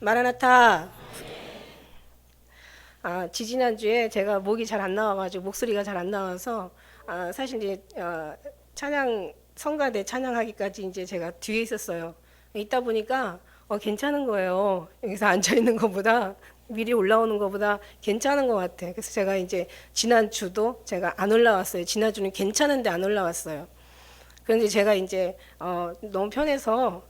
마라나타. 지지난주에 제가 목이 잘 안 나와가지고 목소리가 잘 안 나와서 사실 이제 찬양 성가대 찬양하기까지 이제 제가 뒤에 있었어요. 있다 보니까 괜찮은 거예요. 여기서 앉아 있는 것보다 미리 올라오는 것보다 괜찮은 것 같아. 그래서 제가 이제 지난주도 제가 안 올라왔어요. 지난주는 괜찮은데 안 올라왔어요. 그런데 제가 이제 너무 편해서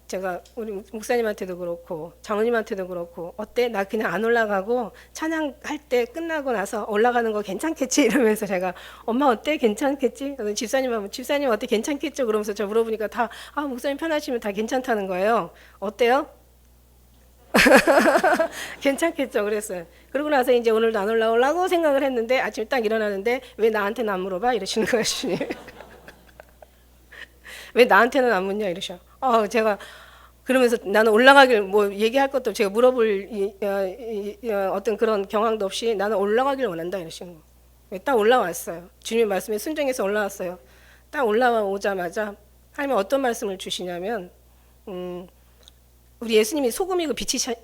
제가 우리 목사님한테도 그렇고 장로님한테도 그렇고 어때? 나 그냥 안 올라가고 찬양할 때 끝나고 나서 올라가는 거 괜찮겠지? 이러면서 제가 엄마 어때? 괜찮겠지? 집사님 어때? 괜찮겠죠? 그러면서 저 물어보니까 다 목사님 편하시면 다 괜찮다는 거예요. 어때요? 괜찮겠죠? 그랬어요. 그러고 나서 이제 오늘도 안 올라오려고 생각을 했는데 아침에 딱 일어나는데 왜 나한테는 안 물어봐? 이러시는 거예요, 주님. 왜 나한테는 안 묻냐 이러셔. 제가 그러면서 나는 올라가길 뭐 얘기할 것도 없고 제가 물어볼 어떤 그런 경황도 없이 나는 올라가길 원한다 이러시는 거. 딱 올라왔어요. 주님의 말씀에 순종해서 올라왔어요. 딱 올라오자마자 하나님이 어떤 말씀을 주시냐면 우리 예수님이 소금이고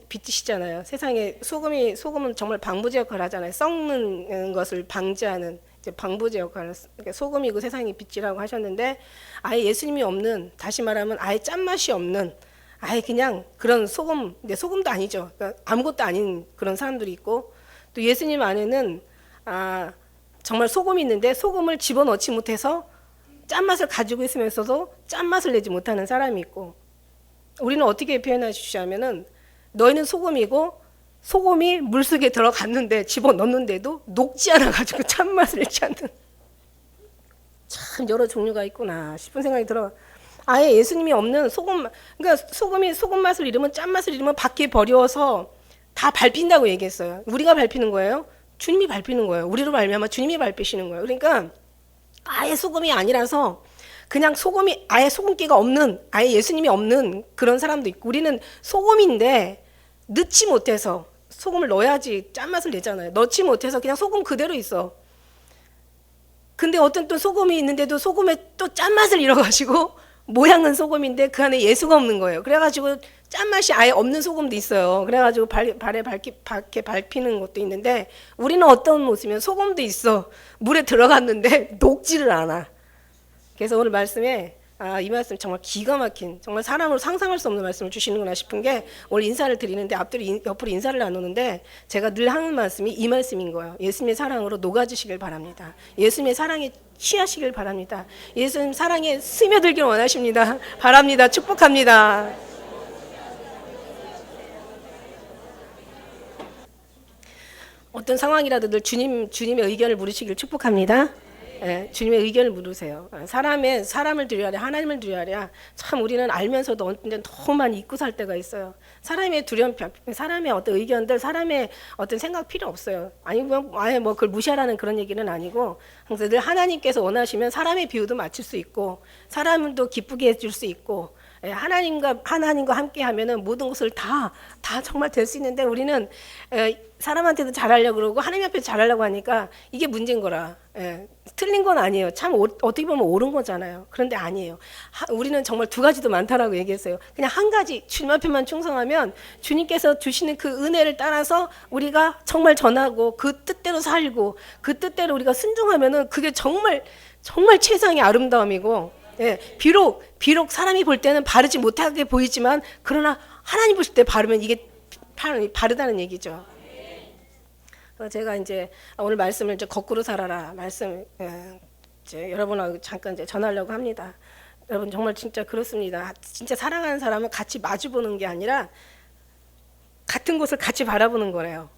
빛이시잖아요. 세상에 소금은 정말 방부제 역할을 하잖아요. 썩는 것을 방지하는 이제 방부제 역할을 그러니까 소금이고 세상의 빛이라고 하셨는데 아예 예수님이 없는 다시 말하면 아예 짠맛이 없는 아예 그냥 그런 소금 근데 소금도 아니죠. 그러니까 아무것도 아닌 그런 사람들이 있고 또 예수님 안에는 정말 소금이 있는데 소금을 집어넣지 못해서 짠맛을 가지고 있으면서도 짠맛을 내지 못하는 사람이 있고 우리는 어떻게 표현해 주시냐면은 너희는 소금이고 소금이 물속에 들어갔는데 집어넣는데도 녹지 않아가지고 찬맛을 내지 않는 참 여러 종류가 있구나 싶은 생각이 들어. 아예 예수님이 없는 소금 그러니까 소금이 소금 맛을 잃으면 짠맛을 잃으면 밖에 버려서 다 밟힌다고 얘기했어요. 우리가 밟히는 거예요? 주님이 밟히는 거예요. 우리로 말미암아 주님이 밟히시는 거예요. 그러니까 아예 소금이 아니라서 그냥 소금이 아예 소금기가 없는 아예 예수님이 없는 그런 사람도 있고 우리는 소금인데 넣지 못해서 소금을 넣어야지 짠맛을 내잖아요. 넣지 못해서 그냥 소금 그대로 있어. 근데 어떤 또 소금이 있는데도 소금에 또 짠맛을 잃어가지고 모양은 소금인데 그 안에 예수가 없는 거예요. 그래가지고 짠맛이 아예 없는 소금도 있어요. 그래가지고 발에 밖에 밟히는 것도 있는데 우리는 어떤 모습이면 소금도 있어. 물에 들어갔는데 녹지를 않아. 그래서 오늘 말씀에 이 말씀 정말 기가 막힌 정말 사람으로 상상할 수 없는 말씀을 주시는구나 싶은 게 오늘 인사를 드리는데 옆으로 인사를 나누는데 제가 늘 하는 말씀이 이 말씀인 거예요. 예수님의 사랑으로 녹아주시길 바랍니다. 예수님의 사랑에 취하시길 바랍니다. 예수님 사랑에 스며들길 원하십니다. 바랍니다. 축복합니다. 어떤 상황이라도 늘 주님의 의견을 물으시길 축복합니다. 예, 주님의 의견을 물으세요. 사람을 두려워하랴 하나님을 두려워하랴 참 우리는 알면서도 언제 너무 많이 잊고 살 때가 있어요. 사람의 두려움, 사람의 어떤 의견들, 사람의 어떤 생각 필요 없어요. 아니면 아예 뭐 그걸 무시하라는 그런 얘기는 아니고 항상 늘 하나님께서 원하시면 사람의 비유도 맞출 수 있고 사람도 기쁘게 해줄 수 있고 하나님과 함께 하면은 모든 것을 다 정말 될 수 있는데 우리는 사람한테도 잘하려고 그러고 하나님 앞에서 잘하려고 하니까 이게 문제인 거라. 틀린 건 아니에요. 참 어떻게 보면 옳은 거잖아요. 그런데 아니에요. 우리는 정말 두 가지도 많다라고 얘기했어요. 그냥 한 가지 주님 앞에만 충성하면 주님께서 주시는 그 은혜를 따라서 우리가 정말 전하고 그 뜻대로 살고 그 뜻대로 우리가 순종하면은 그게 정말 최상의 아름다움이고 비록 사람이 볼 때는 바르지 못하게 보이지만 그러나 하나님 보실 때 바르면 이게 바르다는 얘기죠. 제가 이제 오늘 말씀을 이제 거꾸로 살아라 말씀 이제 여러분하고 잠깐 이제 전하려고 합니다. 여러분 정말 진짜 그렇습니다. 진짜 사랑하는 사람은 같이 마주 보는 게 아니라 같은 곳을 같이 바라보는 거래요.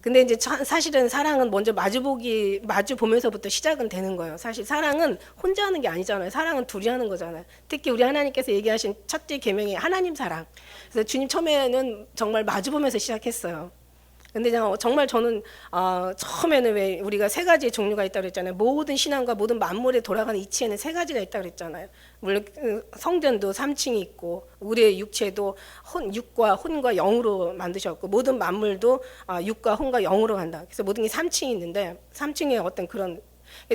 근데 이제 사실은 사랑은 먼저 마주 보면서부터 시작은 되는 거예요. 사실 사랑은 혼자 하는 게 아니잖아요. 사랑은 둘이 하는 거잖아요. 특히 우리 하나님께서 얘기하신 첫째 계명이 하나님 사랑. 그래서 주님 처음에는 정말 마주 보면서 시작했어요. 근데 정말 저는 처음에는 왜 우리가 세 가지의 종류가 있다고 그랬잖아요. 모든 신앙과 모든 만물에 돌아가는 이치에는 세 가지가 있다고 그랬잖아요. 물론 성전도 3층이 있고 우리의 육체도 육과 혼과 영으로 만드셨고 모든 만물도 육과 혼과 영으로 간다. 그래서 모든 게 3층이 있는데 3층에 어떤 그런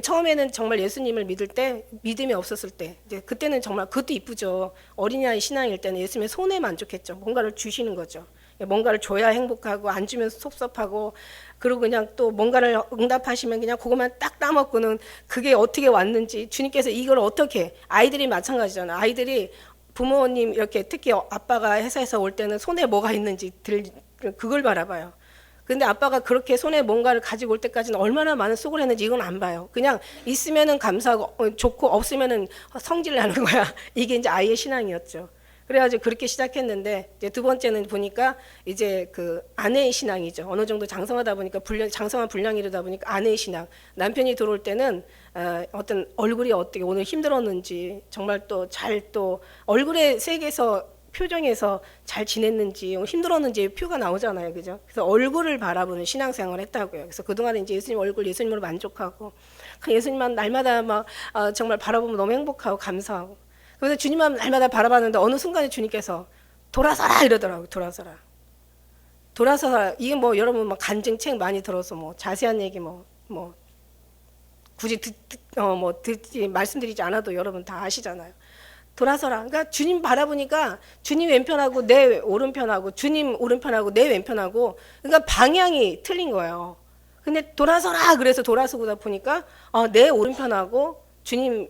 처음에는 정말 예수님을 믿을 때 믿음이 없었을 때 이제 그때는 정말 그것도 이쁘죠. 어린아이 신앙일 때는 예수님의 손에 만족했죠. 뭔가를 주시는 거죠. 뭔가를 줘야 행복하고 안 주면 섭섭하고 그리고 그냥 또 뭔가를 응답하시면 그냥 그것만 딱 따먹고는 그게 어떻게 왔는지 주님께서 이걸 어떻게 아이들이 마찬가지잖아. 아이들이 부모님 이렇게 특히 아빠가 회사에서 올 때는 손에 뭐가 있는지 그걸 바라봐요. 근데 아빠가 그렇게 손에 뭔가를 가지고 올 때까지는 얼마나 많은 수고를 했는지 이건 안 봐요. 그냥 있으면은 감사하고 좋고 없으면은 성질 나는 거야. 이게 이제 아이의 신앙이었죠. 그래가지고 그렇게 시작했는데 이제 두 번째는 보니까 이제 그 아내의 신앙이죠. 어느 정도 장성하다 보니까 장성한 분량이 이르다 보니까 아내의 신앙. 남편이 들어올 때는 어떤 얼굴이 어떻게 오늘 힘들었는지 정말 또 얼굴의 색에서 표정에서 잘 지냈는지 힘들었는지 표가 나오잖아요, 그죠? 그래서 얼굴을 바라보는 신앙생활을 했다고요. 그래서 그동안 이제 예수님 얼굴 예수님으로 만족하고 예수님만 날마다 막 정말 바라보면 너무 행복하고 감사하고. 그래서 주님만 날마다 바라봤는데 어느 순간에 주님께서 돌아서라 이러더라고요. 돌아서라. 이게 뭐 여러분 막 간증책 많이 들어서 뭐 자세한 얘기 뭐 굳이 듣지 말씀드리지 않아도 여러분 다 아시잖아요. 돌아서라. 그러니까 주님 바라보니까 주님 왼편하고 내 오른편하고 주님 오른편하고 내 왼편하고 그러니까 방향이 틀린 거예요. 근데 돌아서라 그래서 돌아서다 보니까 내 오른편하고 주님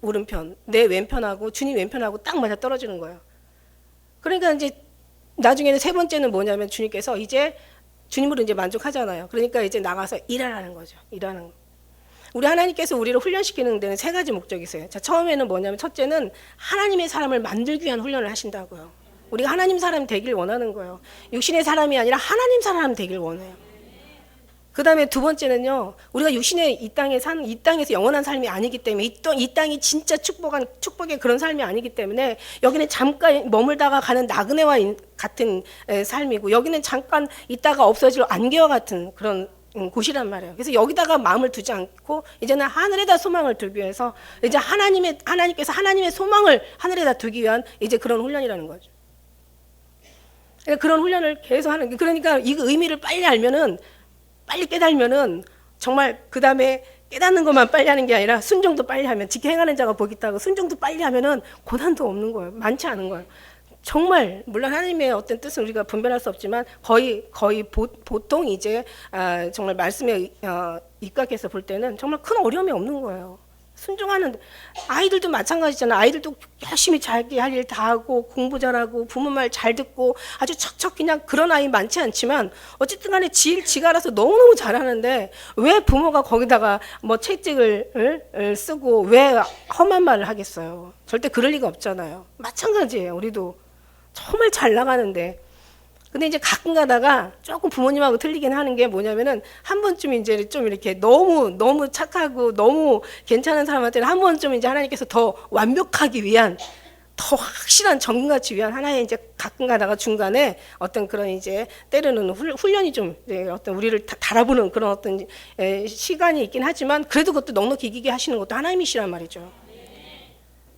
오른편, 내 왼편하고 주님 왼편하고 딱 맞아 떨어지는 거예요. 그러니까 이제 나중에는 세 번째는 뭐냐면 주님께서 이제 주님으로 이제 만족하잖아요. 그러니까 이제 나가서 일하라는 거죠. 일하는 거. 우리 하나님께서 우리를 훈련시키는 데는 세 가지 목적이 있어요. 자, 처음에는 뭐냐면 첫째는 하나님의 사람을 만들기 위한 훈련을 하신다고요. 우리가 하나님 사람이 되길 원하는 거예요. 육신의 사람이 아니라 하나님 사람 되길 원해요. 그 다음에 두 번째는요, 우리가 육신의 이 땅에서 영원한 삶이 아니기 때문에 이 땅이 진짜 축복의 그런 삶이 아니기 때문에 여기는 잠깐 머물다가 가는 나그네와 같은 삶이고 여기는 잠깐 있다가 없어질 안개와 같은 그런 곳이란 말이에요. 그래서 여기다가 마음을 두지 않고 이제는 하늘에다 소망을 두기 위해서 이제 하나님께서 하나님의 소망을 하늘에다 두기 위한 이제 그런 훈련이라는 거죠. 그러니까 그런 훈련을 계속 하는 게 그러니까 이 의미를 빨리 깨달으면은 정말 그 다음에 깨닫는 것만 빨리 하는 게 아니라 순종도 빨리 하면 직행 행하는 자가 복이 있다고 순종도 빨리 하면은 고난도 없는 거예요. 많지 않은 거예요. 정말 물론 하나님의 어떤 뜻은 우리가 분별할 수 없지만 거의 보통 이제 정말 말씀에 입각해서 볼 때는 정말 큰 어려움이 없는 거예요. 순종하는 아이들도 마찬가지잖아. 아이들도 열심히 자기 할 일 다 하고 공부 잘하고 부모 말 잘 듣고 아주 척척 그냥 그런 아이 많지 않지만 어쨌든 간에 지가 알아서 너무너무 잘하는데 왜 부모가 거기다가 뭐 채찍을 쓰고 왜 험한 말을 하겠어요. 절대 그럴 리가 없잖아요. 마찬가지예요. 우리도 정말 잘 나가는데 근데 이제 가끔 가다가 조금 부모님하고 틀리긴 하는 게 뭐냐면은 한 번쯤 이제 좀 이렇게 너무 착하고 너무 괜찮은 사람한테는 한 번쯤 이제 하나님께서 더 완벽하기 위한 더 확실한 정금같이 위한 하나의 이제 가끔 가다가 중간에 어떤 그런 이제 때로는 훈련이 좀 어떤 우리를 달아보는 그런 어떤 시간이 있긴 하지만 그래도 그것도 넉넉히 이기게 하시는 것도 하나님이시란 말이죠.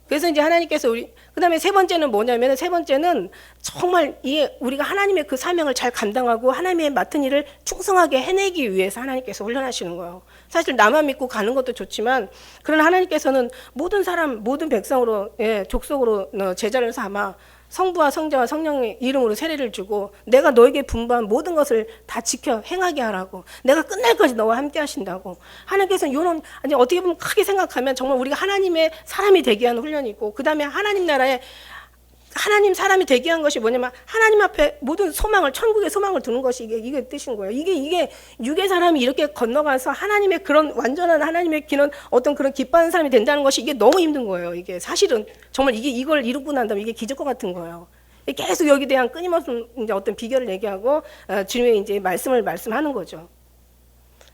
그래서 이제 하나님께서 그다음에 세 번째는 뭐냐면 세 번째는 정말 우리가 하나님의 그 사명을 잘 감당하고 하나님의 맡은 일을 충성하게 해내기 위해서 하나님께서 훈련하시는 거예요. 사실 나만 믿고 가는 것도 좋지만 그러나 하나님께서는 모든 백성으로 족속으로 제자를 삼아 성부와 성자와 성령의 이름으로 세례를 주고 내가 너에게 분부한 모든 것을 다 지켜 행하게 하라고 내가 끝날까지 너와 함께 하신다고 하나님께서는 이런 어떻게 보면 크게 생각하면 정말 우리가 하나님의 사람이 되기 위한 훈련이고 그 다음에 하나님 나라에 하나님 사람이 되기 위한 것이 뭐냐면 하나님 앞에 모든 소망을 천국의 소망을 두는 것이 이게 뜻인 거예요. 이게 육의 사람이 이렇게 건너가서 하나님의 그런 완전한 하나님의 기는 어떤 그런 기뻐하는 사람이 된다는 것이 이게 너무 힘든 거예요. 이게 사실은 정말 이걸 이루고 난 다음에 이게 기적과 같은 거예요. 계속 여기에 대한 끊임없는 이제 어떤 비결을 얘기하고 주님의 이제 말씀하는 거죠.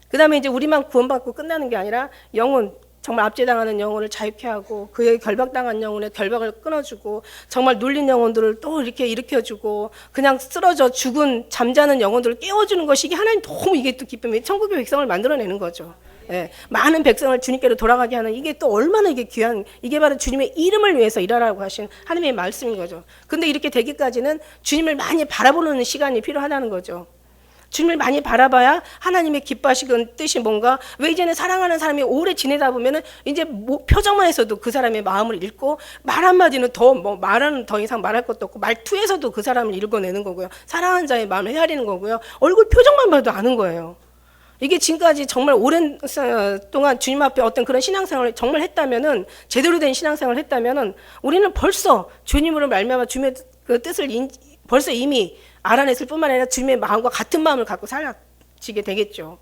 그 다음에 이제 우리만 구원받고 끝나는 게 아니라 영혼 정말 압제당하는 영혼을 자유케 하고 그의 결박당한 영혼의 결박을 끊어주고 정말 눌린 영혼들을 또 이렇게 일으켜주고 그냥 쓰러져 죽은 잠자는 영혼들을 깨워주는 것이 이게 하나님 너무 이게 또 기쁨이 천국의 백성을 만들어내는 거죠. 많은 백성을 주님께로 돌아가게 하는 이게 또 얼마나 이게 귀한 이게 바로 주님의 이름을 위해서 일하라고 하신 하나님의 말씀인 거죠. 근데 이렇게 되기까지는 주님을 많이 바라보는 시간이 필요하다는 거죠. 주님을 많이 바라봐야 하나님의 기뻐하시는 뜻이 뭔가. 왜 이제는 사랑하는 사람이 오래 지내다 보면은 이제 뭐 표정만 해서도 그 사람의 마음을 읽고, 말 한마디는 말은 더 이상 말할 것도 없고, 말투에서도 그 사람을 읽어내는 거고요. 사랑하는 자의 마음을 헤아리는 거고요. 얼굴 표정만 봐도 아는 거예요. 이게 지금까지 정말 오랜 동안 주님 앞에 어떤 그런 신앙생활을 정말 했다면은, 제대로 된 신앙생활을 했다면은, 우리는 벌써 주님으로 말미암아 주님의 그 뜻을 벌써 이미 알아냈을 뿐만 아니라 주님의 마음과 같은 마음을 갖고 살아지게 되겠죠.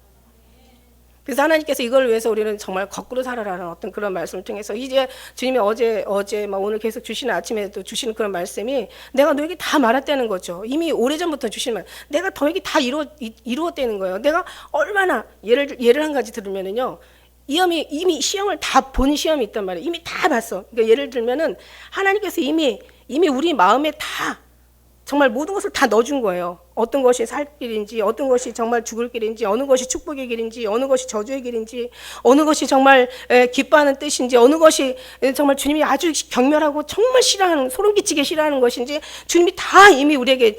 그래서 하나님께서 이걸 위해서 우리는 정말 거꾸로 살아라는 어떤 그런 말씀을 통해서, 이제 주님이 어제 막 오늘 계속 주시는, 아침에도 주시는 그런 말씀이, 내가 너에게 다 말했다는 거죠. 이미 오래전부터 주시는 말, 내가 너에게 다 이루었다는 거예요. 내가 얼마나, 예를 한 가지 들으면은요, 이미 시험을 다 본 시험이 있단 말이에요. 이미 다 봤어. 그러니까 예를 들면은 하나님께서 이미 우리 마음에 다 정말 모든 것을 다 넣어준 거예요. 어떤 것이 살 길인지, 어떤 것이 정말 죽을 길인지, 어느 것이 축복의 길인지, 어느 것이 저주의 길인지, 어느 것이 정말 기뻐하는 뜻인지, 어느 것이 정말 주님이 아주 경멸하고 정말 싫어하는, 소름 끼치게 싫어하는 것인지, 주님이 다 이미 우리에게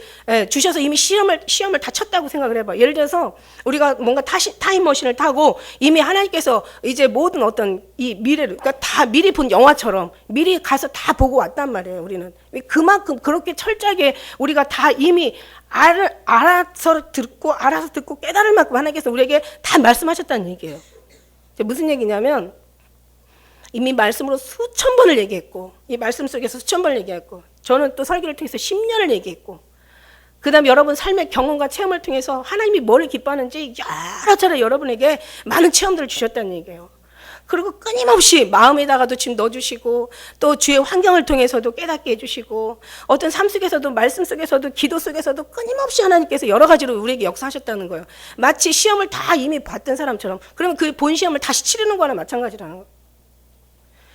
주셔서 이미 시험을 다 쳤다고 생각을 해봐. 예를 들어서 우리가 뭔가 타임머신을 타고 이미 하나님께서 이제 모든 어떤 이 미래를, 그러니까 다 미리 본 영화처럼 미리 가서 다 보고 왔단 말이에요. 우리는 그만큼 그렇게 철저하게 우리가 다 이미 알아서 듣고 깨달을 만큼 하나님께서 우리에게 다 말씀하셨다는 얘기예요. 무슨 얘기냐면, 이미 말씀으로 수천 번을 얘기했고, 이 말씀 속에서 수천 번을 얘기했고, 저는 또 설교를 통해서 10년을 얘기했고, 그 다음에 여러분 삶의 경험과 체험을 통해서 하나님이 뭘 기뻐하는지 여러 차례 여러분에게 많은 체험들을 주셨다는 얘기예요. 그리고 끊임없이 마음에다가도 지금 넣어주시고, 또 주의 환경을 통해서도 깨닫게 해주시고, 어떤 삶 속에서도, 말씀 속에서도, 기도 속에서도 끊임없이 하나님께서 여러 가지로 우리에게 역사하셨다는 거예요. 마치 시험을 다 이미 봤던 사람처럼. 그러면 그 본 시험을 다시 치르는 거나 마찬가지라는 거예요.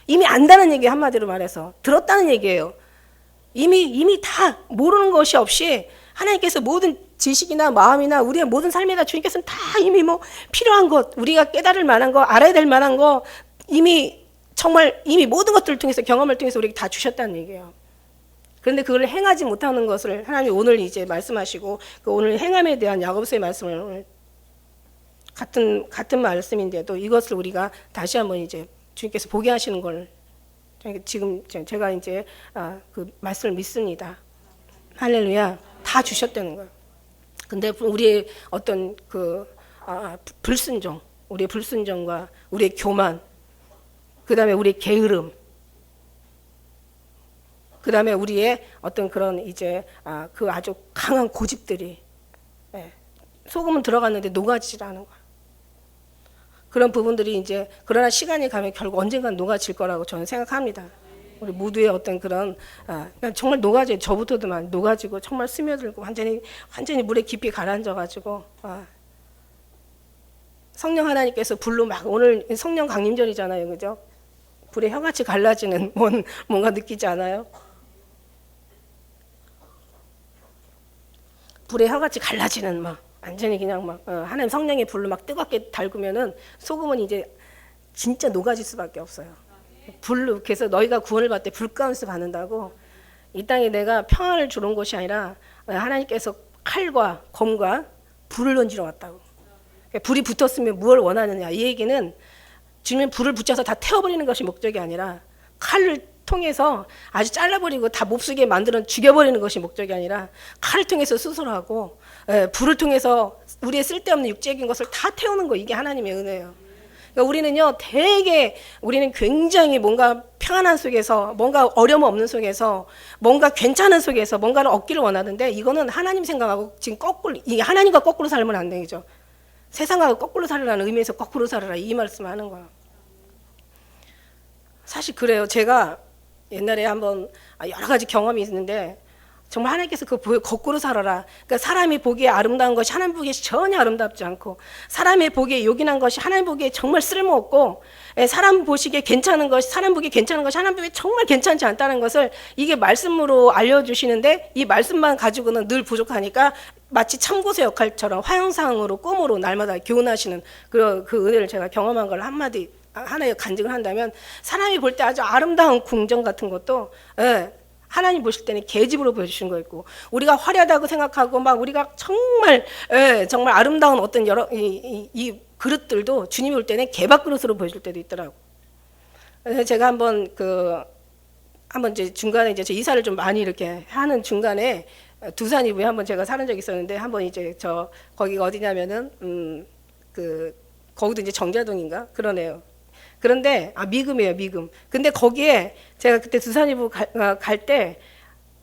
이미 안다는 얘기, 한마디로 말해서 들었다는 얘기예요. 이미 다 모르는 것이 없이 하나님께서 모든 지식이나 마음이나 우리의 모든 삶에다 주님께서는 다 이미 필요한 것, 우리가 깨달을 만한 거, 알아야 될 만한 거, 이미 모든 것들을 통해서, 경험을 통해서 우리에게 다 주셨다는 얘기예요. 그런데 그걸 행하지 못하는 것을 하나님이 오늘 이제 말씀하시고, 그 오늘 행함에 대한 야고보서의 말씀을 오늘 같은 말씀인데도 이것을 우리가 다시 한번 이제 주님께서 보게 하시는 걸 지금 제가 이제 그 말씀을 믿습니다. 할렐루야. 다 주셨다는 거예요. 근데 우리의 어떤 불순종, 우리의 불순종과 우리의 교만, 그 다음에 우리의 게으름, 그 다음에 우리의 어떤 그런 이제 그 아주 강한 고집들이, 소금은 들어갔는데 녹아지질 않은 거예요. 그런 부분들이 이제, 그러나 시간이 가면 결국 언젠간 녹아질 거라고 저는 생각합니다. 우리 모두의 어떤 그런 정말 녹아져요. 저부터도 많이 녹아지고 정말 스며들고 완전히 물에 깊이 가라앉아가지고, 성령 하나님께서 불로 막, 오늘 성령 강림절이잖아요, 그죠? 불에 혀같이 갈라지는 뭔가 느끼지 않아요? 불에 혀같이 갈라지는 완전히 그냥 하나님 성령의 불로 막 뜨겁게 달구면은 소금은 이제 진짜 녹아질 수밖에 없어요. 불로, 그래서 너희가 구원을 받을 때 불 가운데서 받는다고. 이 땅에 내가 평안을 주는 것이 아니라 하나님께서 칼과 검과 불을 던지러 왔다고. 불이 붙었으면 무엇을 원하느냐, 이 얘기는 주님은 불을 붙여서 다 태워버리는 것이 목적이 아니라, 칼을 통해서 아주 잘라버리고 다 몹쓰게 만들어 죽여버리는 것이 목적이 아니라, 칼을 통해서 수술하고 불을 통해서 우리의 쓸데없는 육적인 것을 다 태우는 거, 이게 하나님의 은혜예요. 그러니까 우리는 굉장히 뭔가 평안한 속에서, 뭔가 어려움 없는 속에서, 뭔가 괜찮은 속에서 뭔가를 얻기를 원하는데, 이거는 하나님 생각하고 지금 이게 하나님과 거꾸로 살면 안 되죠. 세상하고 거꾸로 살으라는 의미에서 거꾸로 살아라, 이 말씀을 하는 거예요. 사실 그래요. 제가 옛날에 한번 여러 가지 경험이 있는데, 정말 하나님께서 거꾸로 살아라. 그러니까 사람이 보기에 아름다운 것이 하나님 보기에 전혀 아름답지 않고, 사람이 보기에 요긴한 것이 하나님 보기에 정말 쓸모없고, 사람 보시기에 괜찮은 것이, 사람 보기에 괜찮은 것이 하나님 보기에 정말 괜찮지 않다는 것을 이게 말씀으로 알려주시는데, 이 말씀만 가지고는 늘 부족하니까 마치 참고서 역할처럼 화형상으로 꿈으로 날마다 교훈하시는 그 은혜를 제가 경험한 걸 하나의 간증을 한다면, 사람이 볼 때 아주 아름다운 궁정 같은 것도 하나님 보실 때는 계집으로 보여주신 거 있고, 우리가 화려하다고 생각하고 막 우리가 정말 정말 아름다운 어떤 여러 이 그릇들도 주님이 볼 때는 개밥 그릇으로 보여줄 때도 있더라고. 그래서 제가 한번 이제 중간에 이제 이사를 좀 많이 이렇게 하는 중간에 두산 이브에 한번 제가 사는 적이 있었는데, 한번 이제 거기가 어디냐면은 거기도 이제 정자동인가 그러네요. 그런데 미금이에요, 미금. 근데 거기에 제가 그때 두산 이브 갈 때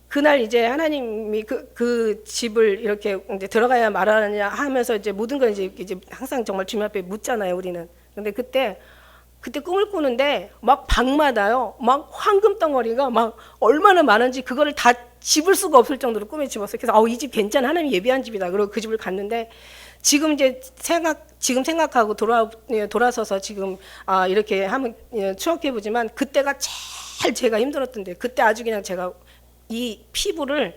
그날 이제 하나님이 그 집을 이렇게 이제 들어가야 말하느냐 하면서 이제 모든 걸 이제 항상 정말 주님 앞에 묻잖아요, 우리는. 근데 그때 꿈을 꾸는데 막 방마다요, 막 황금 덩어리가 막 얼마나 많은지 그거를 다 집을 수가 없을 정도로 꿈에 집었어요. 그래서 이 집 괜찮아, 하나님 예비한 집이다. 그리고 그 집을 갔는데 지금 생각하고 돌아서서 지금 이렇게 한번 추억해 보지만 그때가 제일 제가 힘들었던데, 그때 아주 그냥 제가 이 피부를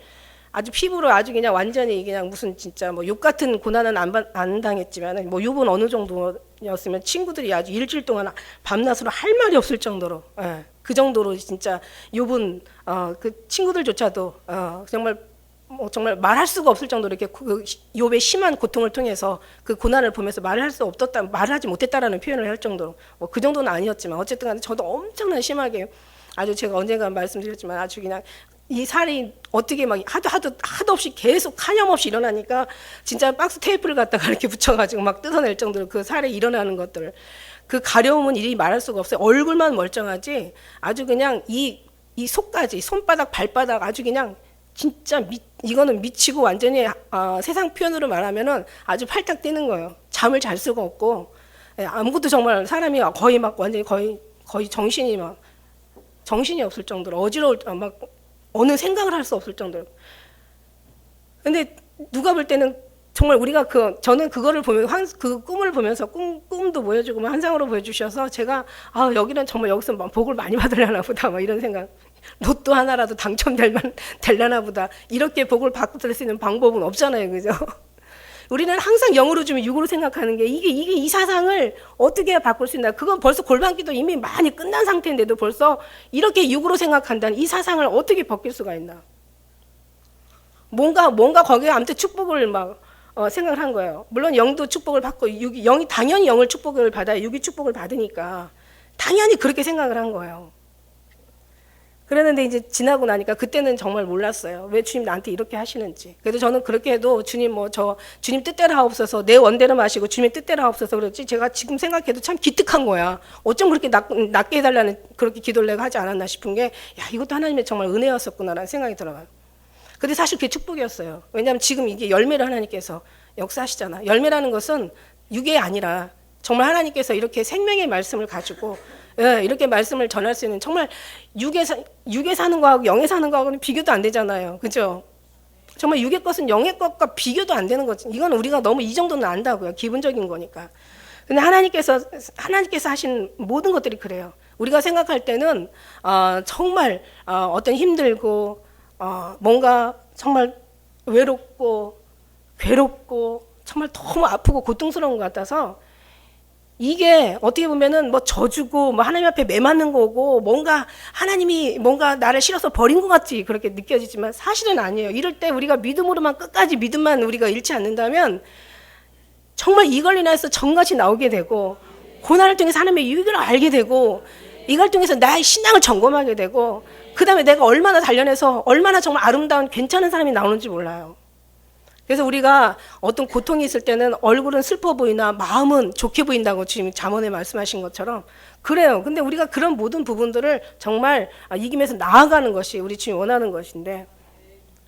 아주 그냥 완전히 그냥 무슨 진짜 뭐 욕 같은 고난은 안 당했지만 뭐 욕은 어느 정도였으면 친구들이 아주 일주일 동안 밤낮으로 할 말이 없을 정도로, 그 정도로 진짜 욕은 그 친구들조차도 정말 말할 수가 없을 정도로 이렇게 욥의 심한 고통을 통해서 그 고난을 보면서 말하지 못했다라는 표현을 할 정도로, 뭐 그 정도는 아니었지만 어쨌든 간에 저도 엄청나게 심하게, 아주 제가 언젠가 말씀드렸지만 아주 그냥 이 살이 어떻게 막 하도 없이 계속 한염없이 일어나니까 진짜 박스 테이프를 갖다가 이렇게 붙여가지고 막 뜯어낼 정도로 그 살에 일어나는 것들, 그 가려움은 이리 말할 수가 없어요. 얼굴만 멀쩡하지 아주 그냥 이 속까지, 손바닥 발바닥 아주 그냥 진짜 이거는 미치고 완전히 세상 표현으로 말하면은 아주 팔딱 뛰는 거예요. 잠을 잘 수가 없고, 아무것도 정말 사람이 거의 막 완전히 거의 정신이 없을 정도로 어지러울, 막 어느 생각을 할 수 없을 정도로. 근데 누가 볼 때는 정말 우리가 저는 그거를 보면서 그 꿈을 보면서 꿈도 보여주고 환상으로 보여주셔서 제가 여기는 정말 여기서 복을 많이 받으려나 보다, 막 이런 생각. 로또 하나라도 당첨되려나 보다. 이렇게 복을 받을 수 있는 방법은 없잖아요, 그죠? 우리는 항상 영으로 주면 육으로 생각하는 게 이게 이 사상을 어떻게 해야 바꿀 수 있나? 그건 벌써 골반기도 이미 많이 끝난 상태인데도 벌써 이렇게 육으로 생각한다는 이 사상을 어떻게 벗길 수가 있나? 뭔가 거기에 아무튼 축복을 막 생각을 한 거예요. 물론 영도 축복을 받고 영이 당연히 영을 축복을 받아야 육이 축복을 받으니까 당연히 그렇게 생각을 한 거예요. 그랬는데 이제 지나고 나니까 그때는 정말 몰랐어요. 왜 주님 나한테 이렇게 하시는지. 그래도 저는 그렇게 해도 주님 주님 뜻대로 하옵소서, 내 원대로 마시고 주님의 뜻대로 하옵소서 그랬지, 제가 지금 생각해도 참 기특한 거야. 어쩜 그렇게 낫게 해달라는 그렇게 기도를 내가 하지 않았나 싶은 게, 이것도 하나님의 정말 은혜였었구나라는 생각이 들어요. 근데 사실 그게 축복이었어요. 왜냐하면 지금 이게 열매를 하나님께서 역사하시잖아. 열매라는 것은 육이 아니라 정말 하나님께서 이렇게 생명의 말씀을 가지고 이렇게 말씀을 전할 수 있는, 정말 육에 사는 거하고 영에 사는 거하고는 비교도 안 되잖아요. 그죠? 정말 육의 것은 영의 것과 비교도 안 되는 거지. 이건 우리가 너무 이 정도는 안다고요. 기본적인 거니까. 근데 하나님께서 하신 모든 것들이 그래요. 우리가 생각할 때는 정말 어떤 힘들고 뭔가 정말 외롭고 괴롭고 정말 너무 아프고 고통스러운 것 같아서, 이게 어떻게 보면은 저주고 하나님 앞에 매맞는 거고 뭔가 하나님이 뭔가 나를 싫어서 버린 것 같이 그렇게 느껴지지만 사실은 아니에요. 이럴 때 우리가 믿음으로만 끝까지 믿음만 우리가 잃지 않는다면 정말 이걸 인해서 정같이 나오게 되고, 고난을 통해서 하나님의 유익을 알게 되고, 이걸 통해서 나의 신앙을 점검하게 되고, 그 다음에 내가 얼마나 단련해서 얼마나 정말 아름다운 괜찮은 사람이 나오는지 몰라요. 그래서 우리가 어떤 고통이 있을 때는 얼굴은 슬퍼 보이나 마음은 좋게 보인다고 지금 잠언에 말씀하신 것처럼 그래요. 근데 우리가 그런 모든 부분들을 정말 이기면서 나아가는 것이 우리 주님이 원하는 것인데,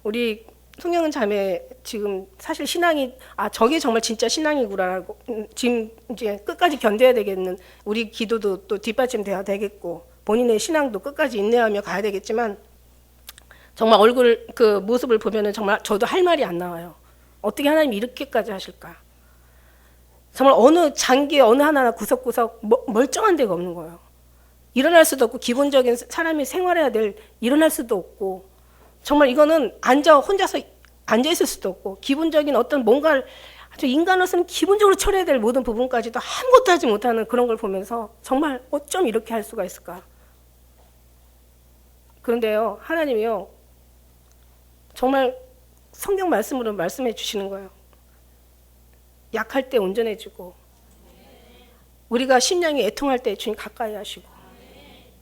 우리 송영은 자매 지금 사실 신앙이 저게 정말 진짜 신앙이구나라고 지금 이제 끝까지 견뎌야 되겠는, 우리 기도도 또 뒷받침돼야 되겠고 본인의 신앙도 끝까지 인내하며 가야 되겠지만, 정말 얼굴 그 모습을 보면은 정말 저도 할 말이 안 나와요. 어떻게 하나님이 이렇게까지 하실까? 정말 어느 장기 어느 하나하나 구석구석 멀쩡한 데가 없는 거예요. 일어날 수도 없고, 기본적인 사람이 생활해야 될 일어날 수도 없고, 정말 이거는 혼자서 앉아 있을 수도 없고, 기본적인 어떤 뭔가를 아주 인간으로서는 기본적으로 처리해야 될 모든 부분까지도 아무것도 하지 못하는 그런 걸 보면서 정말 어쩜 이렇게 할 수가 있을까? 그런데요, 하나님이요, 정말 성경 말씀으로 말씀해 주시는 거예요. 약할 때 온전해지고, 우리가 심령이 애통할 때 주님 가까이 하시고,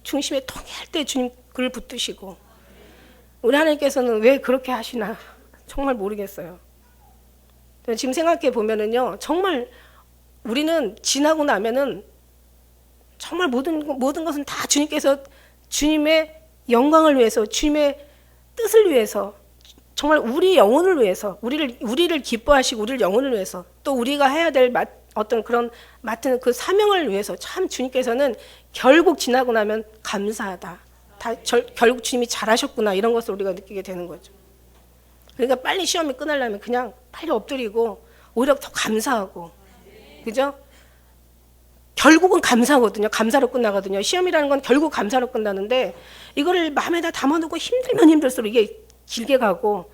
중심에 통해할 때 주님 그를 붙드시고, 우리 하나님께서는 왜 그렇게 하시나 정말 모르겠어요. 지금 생각해 보면은요, 정말 우리는 지나고 나면은 정말 모든 것은 다 주님께서 주님의 영광을 위해서, 주님의 뜻을 위해서, 정말 우리 영혼을 위해서, 우리를 기뻐하시고 우리를 영혼을 위해서, 또 우리가 해야 될 어떤 그런 맡은 그 사명을 위해서 참 주님께서는 결국 지나고 나면 감사하다. 결국 주님이 잘하셨구나, 이런 것을 우리가 느끼게 되는 거죠. 그러니까 빨리 시험이 끝나려면 그냥 빨리 엎드리고 오히려 더 감사하고, 그죠? 결국은 감사거든요. 감사로 끝나거든요. 시험이라는 건 결국 감사로 끝나는데, 이거를 마음에다 담아놓고 힘들면 힘들수록 이게 길게 가고,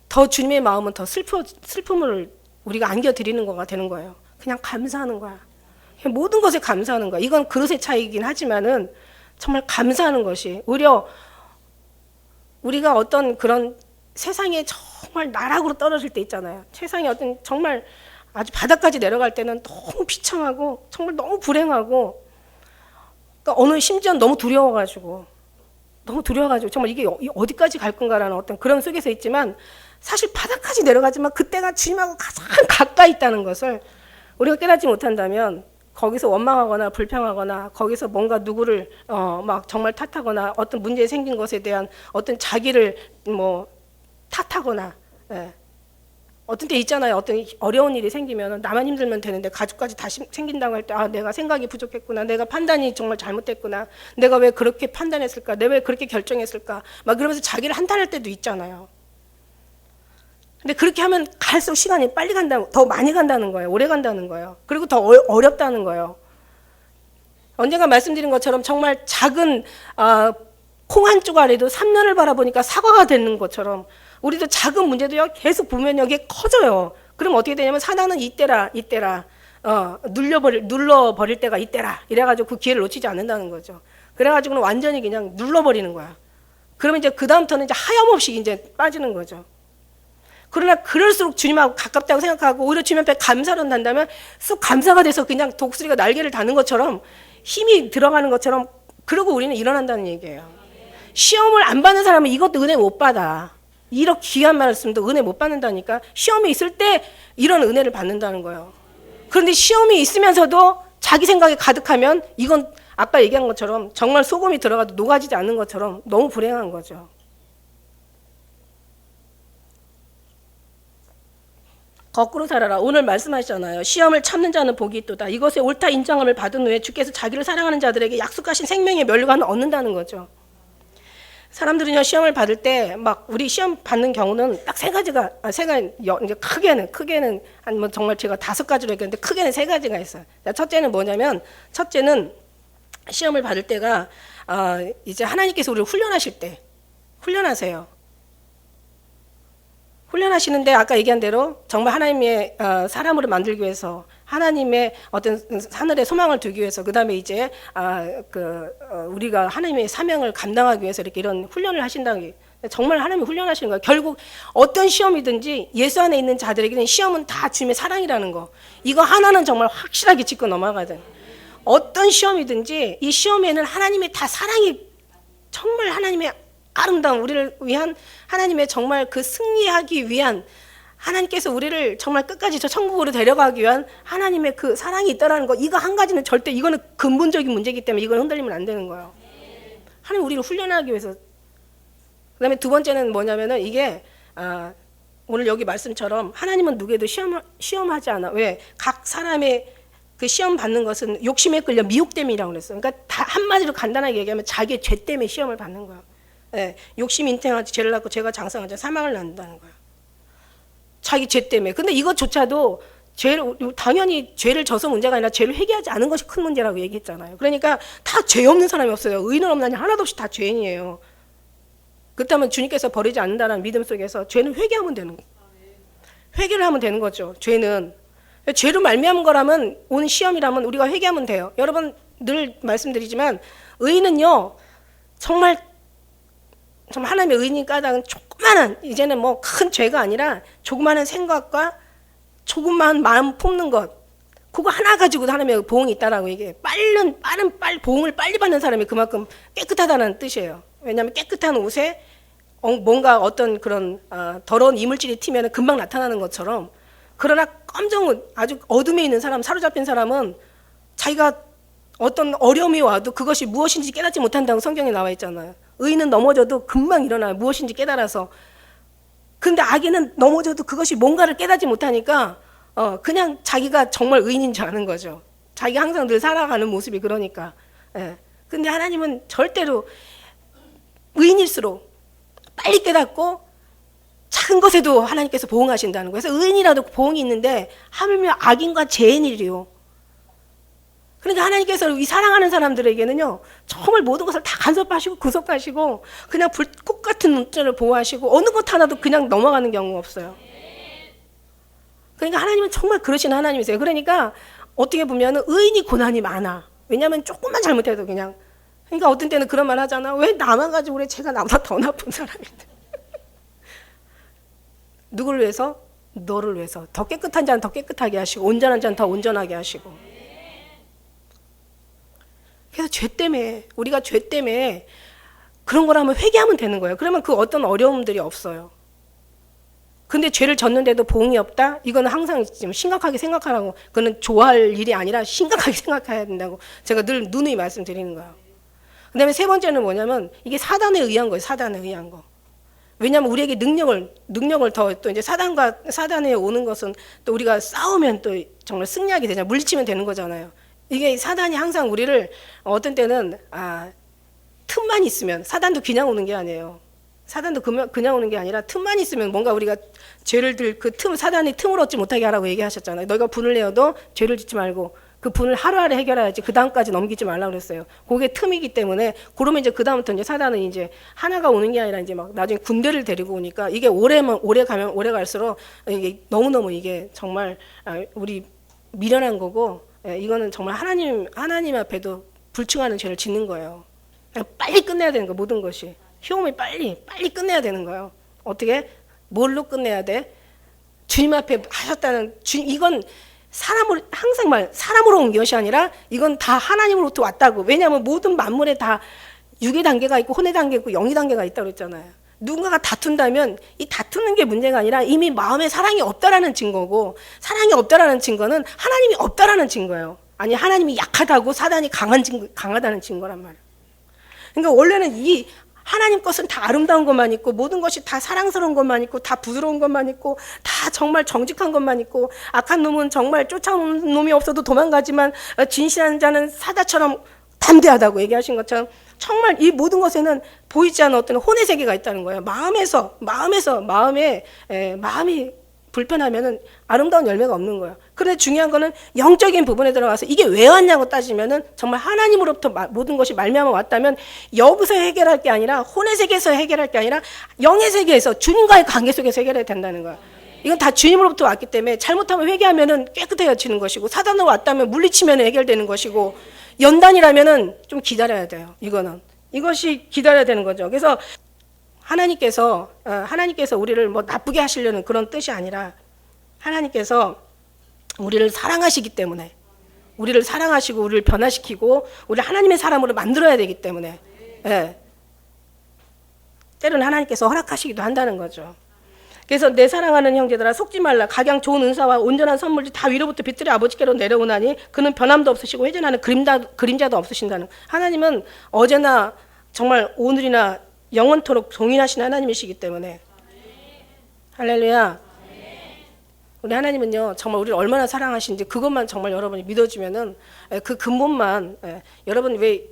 더 주님의 마음은 더 슬픔을 우리가 안겨드리는 거가 되는 거예요. 그냥 감사하는 거야. 모든 것에 감사하는 거야. 이건 그릇의 차이이긴 하지만은 정말 감사하는 것이, 오히려 우리가 어떤 그런 세상에 정말 나락으로 떨어질 때 있잖아요. 세상에 어떤 정말 아주 바닥까지 내려갈 때는 너무 비참하고 정말 너무 불행하고, 그러니까 심지어는 너무 두려워가지고 정말 이게 어디까지 갈 건가라는 어떤 그런 속에서 있지만, 사실 바닥까지 내려가지만 그때가 주님하고 가장 가까이 있다는 것을 우리가 깨닫지 못한다면, 거기서 원망하거나 불평하거나, 거기서 뭔가 누구를 막 정말 탓하거나, 어떤 문제 생긴 것에 대한 어떤 자기를 뭐 탓하거나, 예. 어떤 때 있잖아요. 어떤 어려운 일이 생기면 나만 힘들면 되는데 가족까지 다 생긴다고 할 때, 아, 내가 생각이 부족했구나, 내가 판단이 정말 잘못됐구나, 내가 왜 그렇게 판단했을까, 내가 왜 그렇게 결정했을까, 막 그러면서 자기를 한탄할 때도 있잖아요. 근데 그렇게 하면 갈수록 시간이 빨리 더 많이 간다는 거예요. 오래 간다는 거예요. 그리고 더 어렵다는 거예요. 언젠가 말씀드린 것처럼 정말 작은 콩 한 쪼가리도 3년을 바라보니까 사과가 되는 것처럼, 우리도 작은 문제도요, 계속 보면 여기에 커져요. 그럼 어떻게 되냐면, 사나는 이때라 눌러버릴 때가 이때라, 이래가지고 그 기회를 놓치지 않는다는 거죠. 그래가지고는 완전히 그냥 눌러버리는 거야. 그러면 이제 그 다음부터는 이제 하염없이 이제 빠지는 거죠. 그러나 그럴수록 주님하고 가깝다고 생각하고 오히려 주님 앞에 감사로 한다면 쑥 감사가 돼서 그냥 독수리가 날개를 다는 것처럼, 힘이 들어가는 것처럼, 그러고 우리는 일어난다는 얘기예요. 시험을 안 받는 사람은 이것도 은혜 못 받아. 이렇게 귀한 말씀도 은혜 못 받는다니까. 시험이 있을 때 이런 은혜를 받는다는 거예요. 그런데 시험이 있으면서도 자기 생각이 가득하면, 이건 아까 얘기한 것처럼 정말 소금이 들어가도 녹아지지 않는 것처럼 너무 불행한 거죠. 거꾸로 살아라. 오늘 말씀하시잖아요. 시험을 참는 자는 복이 있도다. 이것에 옳다 인정함을 받은 후에 주께서 자기를 사랑하는 자들에게 약속하신 생명의 면류관을 얻는다는 거죠. 사람들은요, 시험을 받을 때 막, 우리 시험 받는 경우는 딱 세 가지가, 이제 크게는 한 뭐 정말 제가 5가지로 얘기했는데, 크게는 3가지가 있어요. 첫째는 뭐냐면, 첫째는 시험을 받을 때가 이제 하나님께서 우리를 훈련하세요. 훈련하시는데, 아까 얘기한 대로 정말 하나님의 사람으로 만들기 위해서, 하나님의 어떤 하늘의 소망을 두기 위해서, 그 다음에 이제 우리가 하나님의 사명을 감당하기 위해서 이렇게 이런 훈련을 하신다는 게, 정말 하나님이 훈련하시는 거예요. 결국 어떤 시험이든지 예수 안에 있는 자들에게는 시험은 다 주님의 사랑이라는 거, 이거 하나는 정말 확실하게 짚고 넘어가야 돼요. 어떤 시험이든지 이 시험에는 하나님의 다 사랑이, 정말 하나님의 아름다운, 우리를 위한 하나님의 정말 그 승리하기 위한, 하나님께서 우리를 정말 끝까지 저 천국으로 데려가기 위한 하나님의 그 사랑이 있다라는 거, 이거 한 가지는 절대, 이거는 근본적인 문제이기 때문에 이건 흔들리면 안 되는 거예요. 하나님 우리를 훈련하기 위해서. 그 다음에 2번째는 뭐냐면은, 이게 오늘 여기 말씀처럼 하나님은 누구에도 시험하지 않아. 왜? 각 사람의 그 시험 받는 것은 욕심에 끌려 미혹됨이라고 그랬어요. 그러니까 다 한마디로 간단하게 얘기하면 자기의 죄 때문에 시험을 받는 거예요. 예, 욕심 인태하지 죄를 낳고 죄가 장성하지 사망을 낳는다는 거예요. 자기 죄 때문에. 근데 이것조차도 당연히 죄를 져서 문제가 아니라 죄를 회개하지 않은 것이 큰 문제라고 얘기했잖아요. 그러니까 다 죄 없는 사람이 없어요. 의인은 없나니 하나도 없이 다 죄인이에요. 그렇다면 주님께서 버리지 않는다는 믿음 속에서 죄는 회개하면 되는 거예요. 회개를 하면 되는 거죠. 죄는. 죄로 말미암은 거라면, 온 시험이라면 우리가 회개하면 돼요. 여러분 늘 말씀드리지만, 의인은요 정말 정말 하나님의 의인 까닭은 조그마한, 이제는 뭐 큰 죄가 아니라 조그마한 생각과 조그마한 마음 품는 것, 그거 하나 가지고도 하나님의 보응이 있다라고 얘기해요. 보응을 빨리 받는 사람이 그만큼 깨끗하다는 뜻이에요. 왜냐하면 깨끗한 옷에 뭔가 어떤 그런 더러운 이물질이 튀면 금방 나타나는 것처럼, 그러나 검정은 아주 어둠에 있는 사람, 사로잡힌 사람은 자기가 어떤 어려움이 와도 그것이 무엇인지 깨닫지 못한다고 성경에 나와 있잖아요. 의인은 넘어져도 금방 일어나요. 무엇인지 깨달아서. 근데 악인은 넘어져도 그것이 뭔가를 깨닫지 못하니까 그냥 자기가 정말 의인인 줄 아는 거죠. 자기가 항상 늘 살아가는 모습이 그러니까. 예. 근데 하나님은 절대로 의인일수록 빨리 깨닫고 작은 것에도 하나님께서 보응하신다는 거예요. 그래서 의인이라도 보응이 있는데 하물며 악인과 죄인이리요. 그러니까 하나님께서 이 사랑하는 사람들에게는요, 정말 모든 것을 다 간섭하시고 구속하시고 그냥 불꽃 같은 눈자를 보호하시고 어느 것 하나도 그냥 넘어가는 경우가 없어요. 그러니까 하나님은 정말 그러신 하나님이세요. 그러니까 어떻게 보면 의인이 고난이 많아. 왜냐하면 조금만 잘못해도 그냥. 그러니까 어떤 때는 그런 말 하잖아. 왜 나만 가지고 그래? 제가 나보다 더 나쁜 사람인데. 누구를 위해서? 너를 위해서. 더 깨끗한 자는 더 깨끗하게 하시고 온전한 자는 더 온전하게 하시고. 그래서 죄 때문에, 우리가 죄 때문에 그런 거라면 회개하면 되는 거예요. 그러면 그 어떤 어려움들이 없어요. 근데 죄를 졌는데도 보응이 없다? 이거는 항상 지금 심각하게 생각하라고. 그거는 좋아할 일이 아니라 심각하게 생각해야 된다고 제가 늘 누누이 말씀드리는 거예요. 그 다음에 세 번째는 뭐냐면 이게 사단에 의한 거예요. 사단에 의한 거. 왜냐하면 우리에게 능력을 더 또 이제 사단에 오는 것은 또 우리가 싸우면 또 정말 승리하게 되잖아요. 물리치면 되는 거잖아요. 이게 사단이 항상 우리를 어떤 때는 틈만 있으면, 사단도 그냥 오는 게 아니에요. 사단도 그냥 오는 게 아니라 틈만 있으면 뭔가 우리가 죄를 그 사단이 틈을 얻지 못하게 하라고 얘기하셨잖아요. 너희가 분을 내어도 죄를 짓지 말고 그 분을 하루하루 해결해야지 그 다음까지 넘기지 말라고 그랬어요. 그게 틈이기 때문에, 그러면 이제 그 다음부터 이제 사단은 이제 하나가 오는 게 아니라 이제 막 나중에 군대를 데리고 오니까 이게 오래 갈수록 이게 너무너무 이게 정말 우리 미련한 거고, 이거는 정말 하나님 앞에도 불충하는 죄를 짓는 거예요. 빨리 끝내야 되는 거, 모든 것이. 효험이 빨리 끝내야 되는 거예요. 어떻게? 뭘로 끝내야 돼? 주님 앞에 하셨다는, 이건 사람으로 온 것이 아니라 이건 다 하나님으로부터 왔다고. 왜냐하면 모든 만물에 다 육의 단계가 있고 혼의 단계가 있고 영의 단계가 있다고 그랬잖아요. 누군가가 다툰다면 이 다투는 게 문제가 아니라 이미 마음에 사랑이 없다라는 증거고, 사랑이 없다라는 증거는 하나님이 없다라는 증거예요. 아니, 하나님이 약하다고 사단이 강하다는 증거란 말이에요. 그러니까 원래는 이 하나님 것은 다 아름다운 것만 있고 모든 것이 다 사랑스러운 것만 있고 다 부드러운 것만 있고 다 정말 정직한 것만 있고, 악한 놈은 정말 쫓아오는 놈이 없어도 도망가지만 진실한 자는 사자처럼 담대하다고 얘기하신 것처럼 정말 이 모든 것에는 보이지 않는 어떤 혼의 세계가 있다는 거예요. 마음이 불편하면은 아름다운 열매가 없는 거예요. 그런데 중요한 거는 영적인 부분에 들어가서 이게 왜 왔냐고 따지면은 정말 하나님으로부터 모든 것이 말미암아 왔다면 여기서 해결할 게 아니라, 혼의 세계에서 해결할 게 아니라 영의 세계에서 주님과의 관계 속에서 해결해야 된다는 거예요. 이건 다 주님으로부터 왔기 때문에 잘못하면 회개하면은 깨끗해지는 것이고, 사단으로 왔다면 물리치면 해결되는 것이고, 연단이라면은 좀 기다려야 돼요. 이것이 기다려야 되는 거죠. 그래서 하나님께서 우리를 뭐 나쁘게 하시려는 그런 뜻이 아니라, 하나님께서 우리를 사랑하시기 때문에, 우리를 사랑하시고 우리를 변화시키고 우리를 하나님의 사람으로 만들어야 되기 때문에, 때로는 하나님께서 허락하시기도 한다는 거죠. 그래서 내 사랑하는 형제들아, 속지 말라. 각양 좋은 은사와 온전한 선물이 다 위로부터 빛들의 아버지께로 내려오나니 그는 변함도 없으시고 회전하는 그림자도 없으신다는. 하나님은 어제나 정말 오늘이나 영원토록 동일하신 하나님이시기 때문에. 할렐루야. 우리 하나님은요, 정말 우리를 얼마나 사랑하시는지 그것만 정말 여러분이 믿어주면은, 그 근본만, 여러분 왜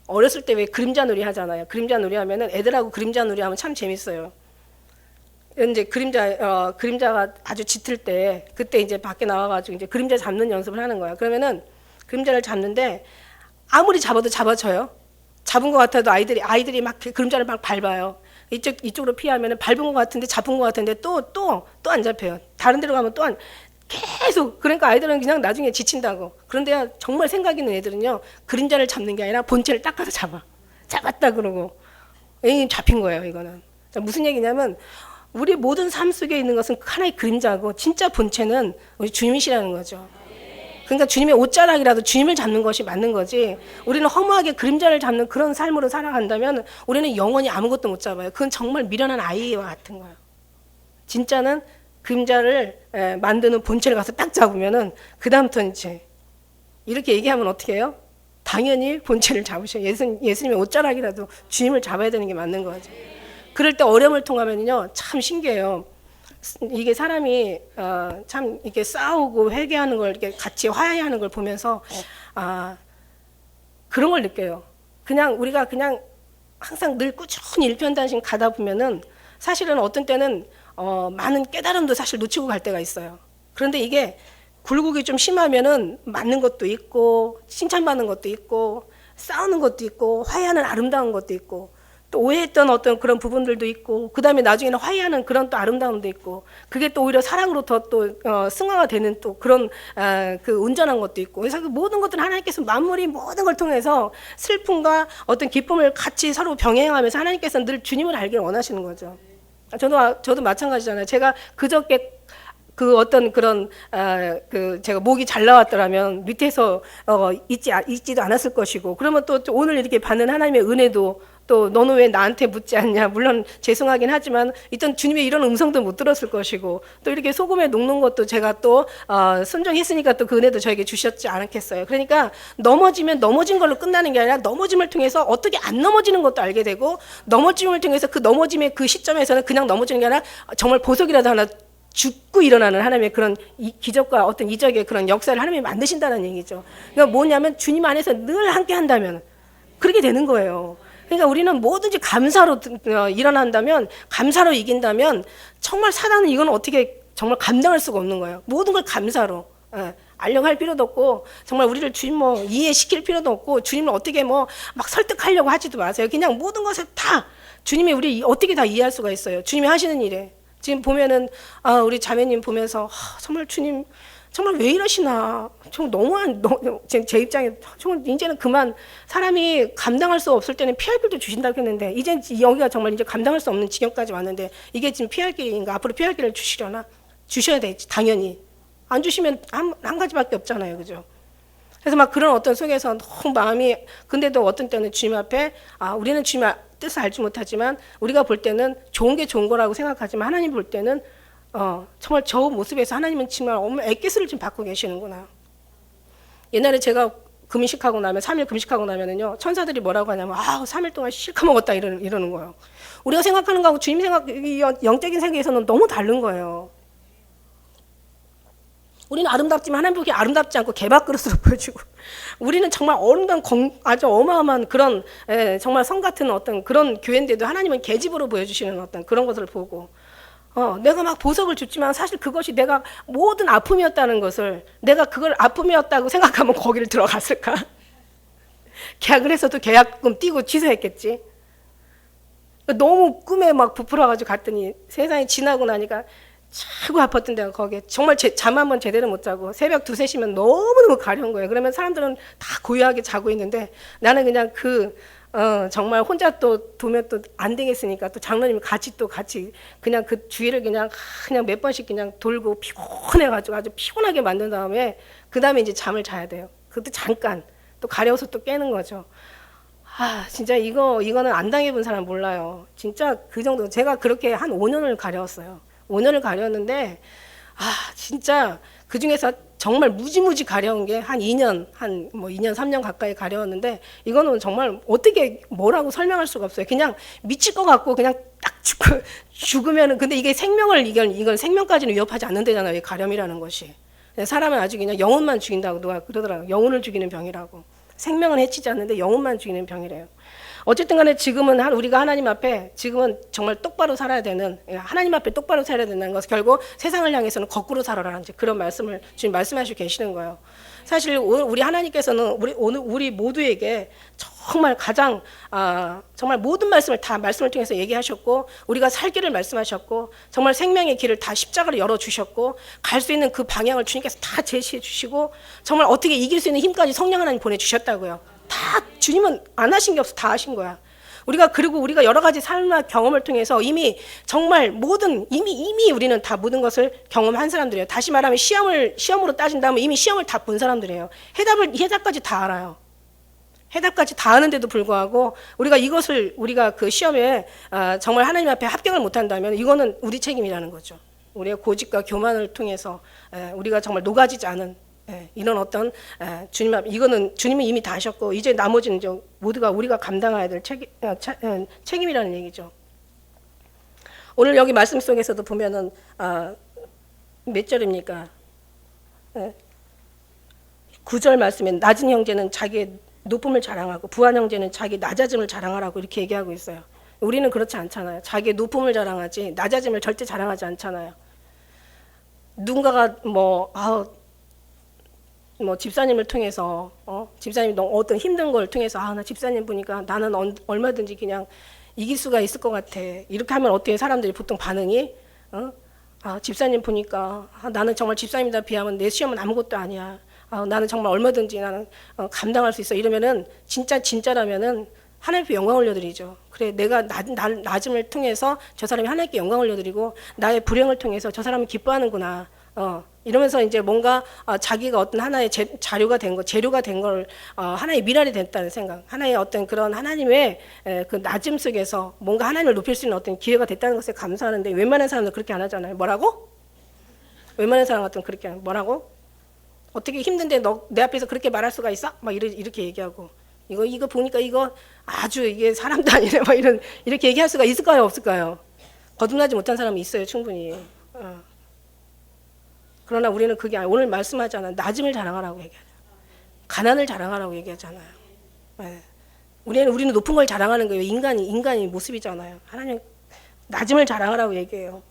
어렸을 때 왜 그림자 놀이 하잖아요. 그림자 놀이 하면은 애들하고 그림자 놀이 하면 참 재밌어요. 이제 그림자가 아주 짙을 때, 그때 이제 밖에 나와가지고 이제 그림자 잡는 연습을 하는 거야. 그러면은 그림자를 잡는데 아무리 잡아도 잡아쳐요. 잡은 것 같아도 아이들이 막 그림자를 막 밟아요. 이쪽으로 피하면은 밟은 것 같은데 잡은 것 같은데 또 안 잡혀요. 다른 데로 가면 또 계속. 그러니까 아이들은 그냥 나중에 지친다고. 그런데 정말 생각 있는 애들은요, 그림자를 잡는 게 아니라 본체를 닦아서 잡았다 그러고. 잡힌 거예요. 이거는 무슨 얘기냐면 우리 모든 삶 속에 있는 것은 하나의 그림자고 진짜 본체는 우리 주님이시라는 거죠. 그러니까 주님의 옷자락이라도 주님을 잡는 것이 맞는 거지. 우리는 허무하게 그림자를 잡는 그런 삶으로 살아간다면 우리는 영원히 아무것도 못 잡아요. 그건 정말 미련한 아이와 같은 거예요. 진짜는 그림자를 만드는 본체를 가서 딱 잡으면은 그 다음부터 이제 이렇게 얘기하면 어떻게 해요? 당연히 본체를 잡으셔요. 예수님의 옷자락이라도 주님을 잡아야 되는 게 맞는 거죠. 그럴 때 어려움을 통하면요 참 신기해요. 이게 사람이 참 이렇게 싸우고 회개하는 걸 이렇게 같이 화해하는 걸 보면서 그런 걸 느껴요. 그냥 우리가 그냥 항상 늘 꾸준히 일편단심 가다 보면은 사실은 어떤 때는 많은 깨달음도 사실 놓치고 갈 때가 있어요. 그런데 이게 굴곡이 좀 심하면은 맞는 것도 있고 칭찬받는 것도 있고 싸우는 것도 있고 화해하는 아름다운 것도 있고 또 오해했던 어떤 그런 부분들도 있고 그 다음에 나중에는 화해하는 그런 또 아름다움도 있고 그게 또 오히려 사랑으로 더 또 승화가 되는 또 그런 그 온전한 것도 있고 그래서 그 모든 것들은 하나님께서 만물이 모든 걸 통해서 슬픔과 어떤 기쁨을 같이 서로 병행하면서 하나님께서 늘 주님을 알기를 원하시는 거죠. 저도 마찬가지잖아요. 제가 그저께 그 어떤 그런 그 제가 목이 잘 나왔더라면 밑에서 있지도 않았을 것이고 그러면 또 오늘 이렇게 받는 하나님의 은혜도 또 너는 왜 나한테 묻지 않냐 물론 죄송하긴 하지만 일단 주님의 이런 음성도 못 들었을 것이고 또 이렇게 소금에 녹는 것도 제가 또 순종했으니까 또 그 은혜도 저에게 주셨지 않겠어요. 그러니까 넘어지면 넘어진 걸로 끝나는 게 아니라 넘어짐을 통해서 어떻게 안 넘어지는 것도 알게 되고 넘어짐을 통해서 그 넘어짐의 그 시점에서는 그냥 넘어지는 게 아니라 정말 보석이라도 하나 죽고 일어나는 하나님의 그런 기적과 어떤 이적의 그런 역사를 하나님이 만드신다는 얘기죠. 그러니까 뭐냐면 주님 안에서 늘 함께 한다면 그렇게 되는 거예요. 그러니까 우리는 뭐든지 감사로 일어난다면 감사로 이긴다면 정말 사단은 이건 어떻게 정말 감당할 수가 없는 거예요. 모든 걸 감사로 알려고 할 필요도 없고 정말 우리를 주님 뭐 이해시킬 필요도 없고 주님을 어떻게 뭐 막 설득하려고 하지도 마세요. 그냥 모든 것을 다 주님이 우리 어떻게 다 이해할 수가 있어요. 주님이 하시는 일에 지금 보면은 우리 자매님 보면서 정말 주님 정말 왜 이러시나 정말 제 입장에 정말 이제는 그만 사람이 감당할 수 없을 때는 피할 길도 주신다고 했는데 이제 여기가 정말 이제 감당할 수 없는 지경까지 왔는데 이게 지금 피할 길인가 앞으로 피할 길을 주시려나 주셔야 되지 당연히 안 주시면 한 가지밖에 없잖아요. 그죠? 그래서 막 그런 어떤 속에서 너무 마음이 근데도 어떤 때는 주님 앞에 우리는 주님 뜻을 알지 못하지만 우리가 볼 때는 좋은 게 좋은 거라고 생각하지만 하나님 볼 때는 정말 저 모습에서 하나님은 정말 액기스를 좀 받고 계시는구나. 옛날에 제가 금식하고 나면 3일 금식하고 나면은요 천사들이 뭐라고 하냐면 3일 동안 실컷 먹었다 이러는 거예요. 우리가 생각하는 거하고 주님 생각 영적인 세계에서는 너무 다른 거예요. 우리는 아름답지만 하나님 보기에 아름답지 않고 개밥그릇으로 보여주고 우리는 정말 아름다운 아주 어마어마한 그런 정말 성 같은 어떤 그런 교회인데도 하나님은 계집으로 보여주시는 어떤 그런 것을 보고 내가 막 보석을 줬지만 사실 그것이 내가 모든 아픔이었다는 것을 내가 그걸 아픔이었다고 생각하면 거기를 들어갔을까? 계약을 해서도 계약금 띄고 취소했겠지. 너무 꿈에 막 부풀어가지고 갔더니 세상이 지나고 나니까 최고 아팠던 데가 거기에 정말 잠 한번 제대로 못 자고 새벽 2, 3시면 너무너무 가려운 거예요. 그러면 사람들은 다 고요하게 자고 있는데 나는 그냥 정말 혼자 또 두면 또 안 되겠으니까 또 장로님이 같이 그냥 그 주위를 그냥 몇 번씩 그냥 돌고 피곤해가지고 아주 피곤하게 만든 다음에 그 다음에 이제 잠을 자야 돼요. 그것도 잠깐 또 가려워서 또 깨는 거죠. 진짜 이거는 안 당해본 사람 몰라요. 진짜 그 정도 제가 그렇게 한 5년을 가려웠어요. 5년을 가려웠는데 진짜 그 중에서 정말 무지무지 가려운 게 한 2년 3년 가까이 가려웠는데 이거는 정말 어떻게 뭐라고 설명할 수가 없어요. 그냥 미칠 것 같고 그냥 딱 죽으면은 근데 이게 생명을 이건 생명까지는 위협하지 않는다잖아요. 이 가렴이라는 것이 사람은 아주 그냥 영혼만 죽인다고 누가 그러더라고요. 영혼을 죽이는 병이라고. 생명은 해치지 않는데 영혼만 죽이는 병이래요. 어쨌든 간에 지금은 우리가 하나님 앞에 지금은 정말 똑바로 살아야 되는 하나님 앞에 똑바로 살아야 된다는 것은 결국 세상을 향해서는 거꾸로 살아라는 그런 말씀을 지금 말씀하시고 계시는 거예요. 사실 우리 하나님께서는 우리 모두에게 정말 가장 정말 모든 말씀을 다 말씀을 통해서 얘기하셨고 우리가 살 길을 말씀하셨고 정말 생명의 길을 다 십자가로 열어주셨고 갈 수 있는 그 방향을 주님께서 다 제시해 주시고 정말 어떻게 이길 수 있는 힘까지 성령 하나님 보내주셨다고요. 다 주님은 안 하신 게 없어 다 하신 거야. 그리고 우리가 여러 가지 삶과 경험을 통해서 이미 정말 이미 우리는 다 모든 것을 경험한 사람들이에요. 다시 말하면 시험으로 따진다면 이미 시험을 다 본 사람들이에요. 해답까지 다 알아요. 해답까지 다 아는데도 불구하고 우리가 그 시험에 정말 하나님 앞에 합격을 못한다면 이거는 우리 책임이라는 거죠. 우리의 고집과 교만을 통해서 우리가 정말 녹아지지 않은 이런 어떤 주님 앞 이거는 주님이 이미 다 하셨고 이제 나머지는 이제 모두가 우리가 감당해야 될 책임이라는 얘기죠. 오늘 여기 말씀 속에서도 보면은 몇 절입니까? 9절 말씀에 낮은 형제는 자기의 높음을 자랑하고 부한 형제는 자기 낮아짐을 자랑하라고 이렇게 얘기하고 있어요. 우리는 그렇지 않잖아요. 자기의 높음을 자랑하지 낮아짐을 절대 자랑하지 않잖아요. 누군가가 뭐 집사님을 통해서 집사님이 어떤 힘든 걸 통해서 나 집사님 보니까 나는 얼마든지 그냥 이길 수가 있을 것 같아. 이렇게 하면 어떻게 사람들이 보통 반응이 집사님 보니까 나는 정말 집사님이다 비하면 내 시험은 아무것도 아니야. 나는 정말 얼마든지 나는 감당할 수 있어. 이러면은 진짜라면은 하나님께 영광 올려드리죠. 그래 내가 낮음을 통해서 저 사람이 하나님께 영광 올려드리고 나의 불행을 통해서 저 사람이 기뻐하는구나. 이러면서 이제 뭔가 자기가 어떤 하나의 재료가 된 걸 하나의 미랄이 됐다는 생각, 하나의 어떤 그런 하나님의 그 낮음 속에서 뭔가 하나님을 높일 수 있는 어떤 기회가 됐다는 것에 감사하는데 웬만한 사람들 그렇게 안 하잖아요. 뭐라고? 웬만한 사람 같은 그렇게 뭐라고? 어떻게 힘든데 내 앞에서 그렇게 말할 수가 있어? 막 이렇게 얘기하고 이거 보니까 이거 아주 이게 사람도 아니네. 막 이렇게 얘기할 수가 있을까요? 없을까요? 거듭나지 못한 사람이 있어요, 충분히. 그러나 우리는 그게 오늘 말씀하잖아요. 낮음을 자랑하라고 얘기하죠. 가난을 자랑하라고 얘기하잖아요. 우리는 높은 걸 자랑하는 거예요. 인간이 모습이잖아요. 하나님 낮음을 자랑하라고 얘기해요.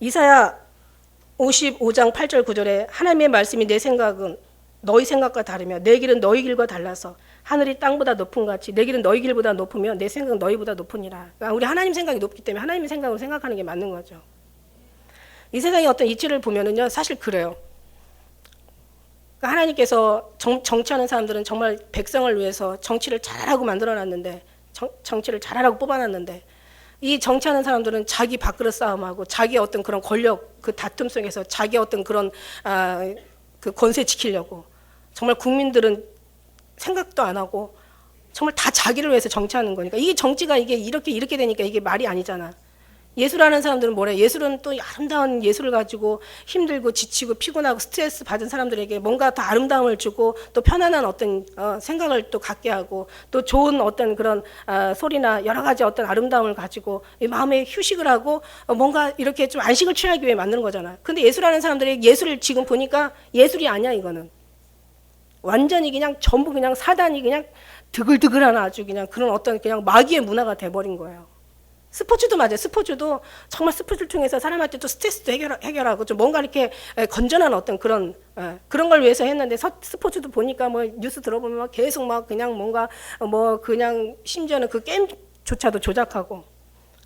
이사야 55장 8절 9절에 하나님의 말씀이 내 생각은 너희 생각과 다르며 내 길은 너희 길과 달라서 하늘이 땅보다 높은 같이 내 길은 너희 길보다 높으며 내 생각은 너희보다 높으니라. 그러니까 우리 하나님 생각이 높기 때문에 하나님의 생각으로 생각하는 게 맞는 거죠. 이 세상의 어떤 이치를 보면은요, 사실 그래요. 그러니까 하나님께서 정치하는 사람들은 정말 백성을 위해서 정치를 잘하라고 만들어놨는데, 정치를 잘하라고 뽑아놨는데, 이 정치하는 사람들은 자기 밥그릇 싸움하고 자기 어떤 그런 권력 그 다툼 속에서 자기 어떤 그런 그 권세 지키려고 정말 국민들은 생각도 안 하고 정말 다 자기를 위해서 정치하는 거니까 이게 정치가 이게 이렇게 되니까 이게 말이 아니잖아. 예술하는 사람들은 뭐래? 예술은 또 아름다운 예술을 가지고 힘들고 지치고 피곤하고 스트레스 받은 사람들에게 뭔가 더 아름다움을 주고 또 편안한 어떤 생각을 또 갖게 하고 또 좋은 어떤 그런 소리나 여러 가지 어떤 아름다움을 가지고 이 마음에 휴식을 하고 뭔가 이렇게 좀 안식을 취하기 위해 만드는 거잖아요. 근데 예술하는 사람들이 예술을 지금 보니까 예술이 아니야. 이거는 완전히 그냥 전부 그냥 사단이 그냥 드글드글한 아주 그냥 그런 어떤 그냥 마귀의 문화가 돼버린 거예요. 스포츠도 맞아요. 스포츠도 정말 스포츠를 통해서 사람한테 또 스트레스도 해결하고 좀 뭔가 이렇게 건전한 어떤 그런 걸 위해서 했는데 스포츠도 보니까 뭐 뉴스 들어보면 막 계속 막 그냥 뭔가 뭐 그냥 심지어는 그 게임조차도 조작하고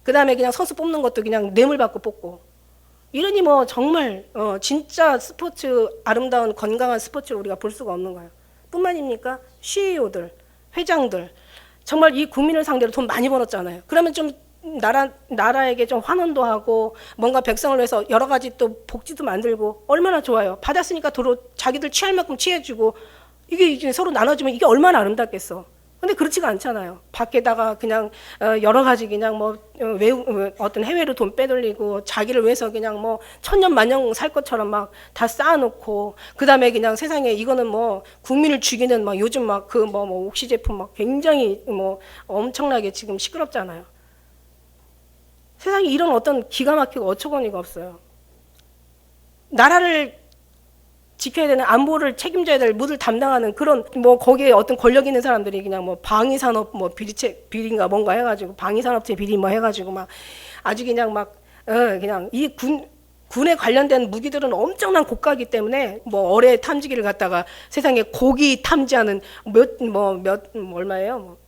그 다음에 그냥 선수 뽑는 것도 그냥 뇌물 받고 뽑고 이러니 뭐 정말 진짜 스포츠 아름다운 건강한 스포츠를 우리가 볼 수가 없는 거예요. 뿐만입니까? CEO들, 회장들 정말 이 국민을 상대로 돈 많이 벌었잖아요. 그러면 좀 나라에게 좀 환원도 하고 뭔가 백성을 위해서 여러 가지 또 복지도 만들고 얼마나 좋아요. 받았으니까 도로 자기들 취할 만큼 취해주고 이게 서로 나눠주면 이게 얼마나 아름답겠어. 근데 그렇지가 않잖아요. 밖에다가 그냥 여러 가지 그냥 뭐 어떤 해외로 돈 빼돌리고 자기를 위해서 그냥 뭐 천년만년 살 것처럼 막 다 쌓아놓고 그 다음에 그냥 세상에 이거는 뭐 국민을 죽이는 막 요즘 막 그 뭐 옥시 제품 막 굉장히 뭐 엄청나게 지금 시끄럽잖아요. 세상에 이런 어떤 기가 막히고 어처구니가 없어요. 나라를 지켜야 되는 안보를 책임져야 될 무를 담당하는 그런 뭐 거기에 어떤 권력 있는 사람들이 그냥 뭐 방위산업 뭐 비리인가 뭔가 해가지고 방위산업체 비리 뭐 해가지고 막 아주 그냥 막 그냥 이 군에 관련된 무기들은 엄청난 고가이기 때문에 뭐 어뢰 탐지기를 갖다가 세상에 고기 탐지하는 얼마예요? 뭐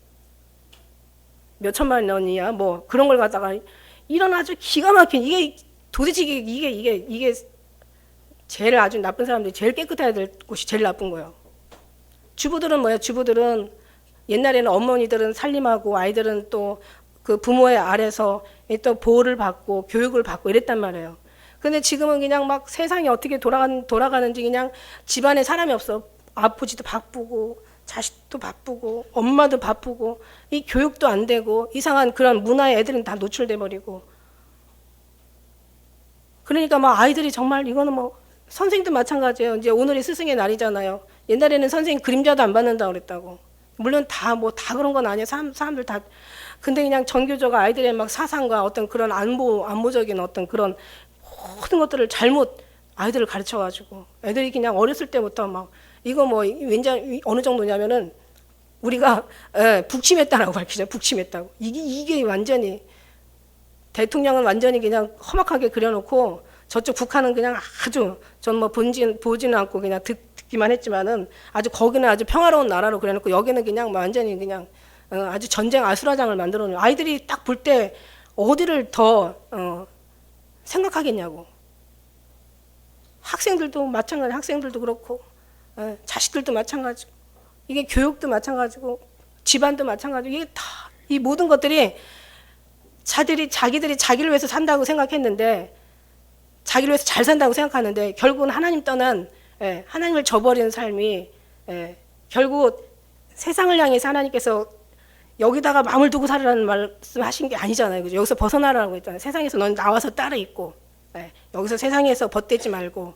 몇 천만 원이야 뭐 그런 걸 갖다가 이런 아주 기가 막힌 이게 도대체 이게 제일 아주 나쁜 사람들이 제일 깨끗해야 될 곳이 제일 나쁜 거예요. 주부들은 뭐야? 주부들은 옛날에는 어머니들은 살림하고 아이들은 또 그 부모의 아래서 또 보호를 받고 교육을 받고 이랬단 말이에요. 근데 지금은 그냥 막 세상이 어떻게 돌아가는지 그냥 집안에 사람이 없어. 아버지도 바쁘고 자식도 바쁘고 엄마도 바쁘고 이 교육도 안 되고 이상한 그런 문화에 애들은 다 노출돼 버리고, 그러니까 막 아이들이 정말 이거는 뭐 선생님도 마찬가지예요. 이제 오늘이 스승의 날이잖아요. 옛날에는 선생님 그림자도 안 받는다고 그랬다고. 물론 다 다 그런 건 아니에요. 사람들 다. 근데 그냥 전교조가 아이들의 막 사상과 어떤 그런 안보적인 어떤 그런 모든 것들을 잘못 아이들을 가르쳐 가지고 애들이 그냥 어렸을 때부터 막 이거 뭐 왠지 어느 정도냐면은 우리가 북침했다라고 밝히죠. 북침했다고. 이게 완전히 대통령은 완전히 그냥 험악하게 그려놓고 저쪽 북한은 그냥 아주 전 뭐 보지는 않고 그냥 듣기만 했지만은 아주 거기는 아주 평화로운 나라로 그려놓고 여기는 그냥 완전히 그냥 아주 전쟁 아수라장을 만들어 놓은, 아이들이 딱 볼 때 어디를 더 생각하겠냐고. 학생들도 마찬가지, 학생들도 그렇고 자식들도 마찬가지고 이게 교육도 마찬가지고 집안도 마찬가지고 이게 다 이 모든 것들이 자기들이 자기를 위해서 산다고 생각했는데, 자기를 위해서 잘 산다고 생각하는데 결국은 하나님 떠난 하나님을 저버리는 삶이 결국 세상을 향해서 하나님께서 여기다가 마음을 두고 살으라는 말씀하신 게 아니잖아요. 그죠? 여기서 벗어나라고 했잖아요. 세상에서 넌 나와서 따로 있고 여기서 세상에서 벗대지 말고,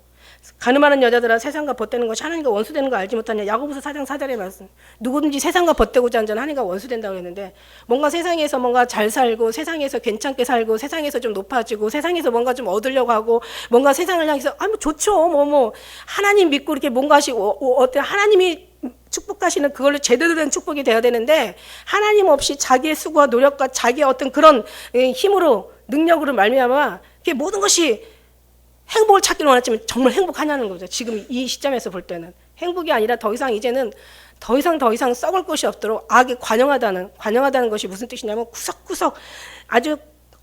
가늠하는 여자들아 세상과 벗대는 것이 하나님과 원수되는 거 알지 못하냐. 야고보서 4장 4절의 말씀. 누구든지 세상과 벗대고자 하는 자는 하나님과 원수된다고 했는데, 뭔가 세상에서 뭔가 잘 살고 세상에서 괜찮게 살고 세상에서 좀 높아지고 세상에서 뭔가 좀 얻으려고 하고 뭔가 세상을 향해서 뭐 좋죠. 뭐 하나님 믿고 이렇게 뭔가 어때 하나님이 축복하시는 그걸로 제대로 된 축복이 돼야 되는데, 하나님 없이 자기의 수고와 노력과 자기의 어떤 그런 힘으로 능력으로 말미암아 이게 모든 것이 행복을 찾기는 원했지만 정말 행복하냐는 거죠. 지금 이 시점에서 볼 때는 행복이 아니라 더 이상 이제는 더 이상 썩을 것이 없도록 악에 관영하다는 것이 무슨 뜻이냐면 구석구석 아주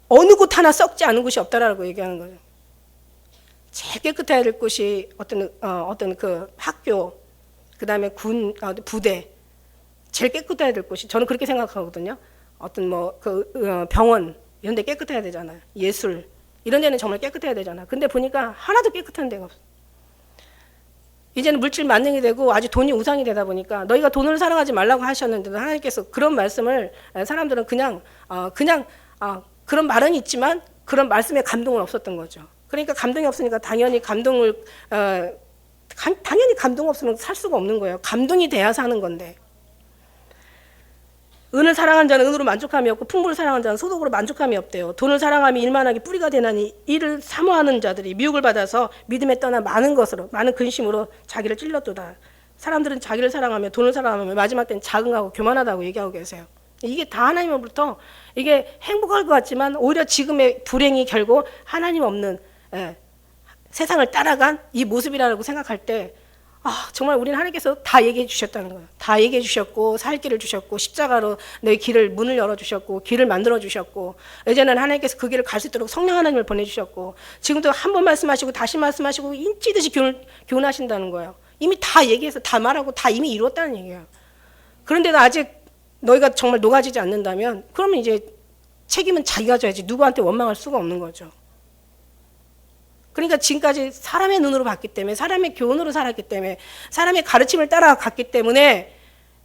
어느 곳 하나 썩지 않은 곳이 없다라고 얘기하는 거죠. 제일 깨끗해야 될 곳이 어떤 그 학교, 그 다음에 부대, 제일 깨끗해야 될 곳이, 저는 그렇게 생각하거든요. 어떤 병원 이런 데 깨끗해야 되잖아요. 예술 이런 데는 정말 깨끗해야 되잖아. 근데 보니까 하나도 깨끗한 데가 없어. 이제는 물질 만능이 되고 아주 돈이 우상이 되다 보니까, 너희가 돈을 사랑하지 말라고 하셨는데도 하나님께서 그런 말씀을 사람들은 그냥 그런 말은 있지만 그런 말씀에 감동은 없었던 거죠. 그러니까 감동이 없으니까 당연히 감동 없으면 살 수가 없는 거예요. 감동이 돼야 사는 건데. 은을 사랑하는 자는 은으로 만족함이 없고 풍부를 사랑하는 자는 소득으로 만족함이 없대요. 돈을 사랑함이 일만하게 뿌리가 되나니 이를 사모하는 자들이 미혹을 받아서 믿음에 떠나 많은 근심으로 자기를 찔렀도다. 사람들은 자기를 사랑하며 돈을 사랑하며 마지막 때는 자긍하고 교만하다고 얘기하고 계세요. 이게 다 하나님으로부터 이게 행복할 것 같지만 오히려 지금의 불행이 결국 하나님 없는 세상을 따라간 이 모습이라고 생각할 때, 정말 우리는 하나님께서 다 얘기해 주셨다는 거예요. 다 얘기해 주셨고 살 길을 주셨고 십자가로 내 문을 열어주셨고 길을 만들어 주셨고, 이제는 하나님께서 그 길을 갈 수 있도록 성령 하나님을 보내주셨고, 지금도 한 번 말씀하시고 다시 말씀하시고 인치듯이 교훈하신다는 거예요. 이미 다 얘기해서 다 말하고 다 이미 이루었다는 얘기예요. 그런데도 아직 너희가 정말 녹아지지 않는다면 그러면 이제 책임은 자기가 져야지 누구한테 원망할 수가 없는 거죠. 그러니까 지금까지 사람의 눈으로 봤기 때문에, 사람의 교훈으로 살았기 때문에, 사람의 가르침을 따라갔기 때문에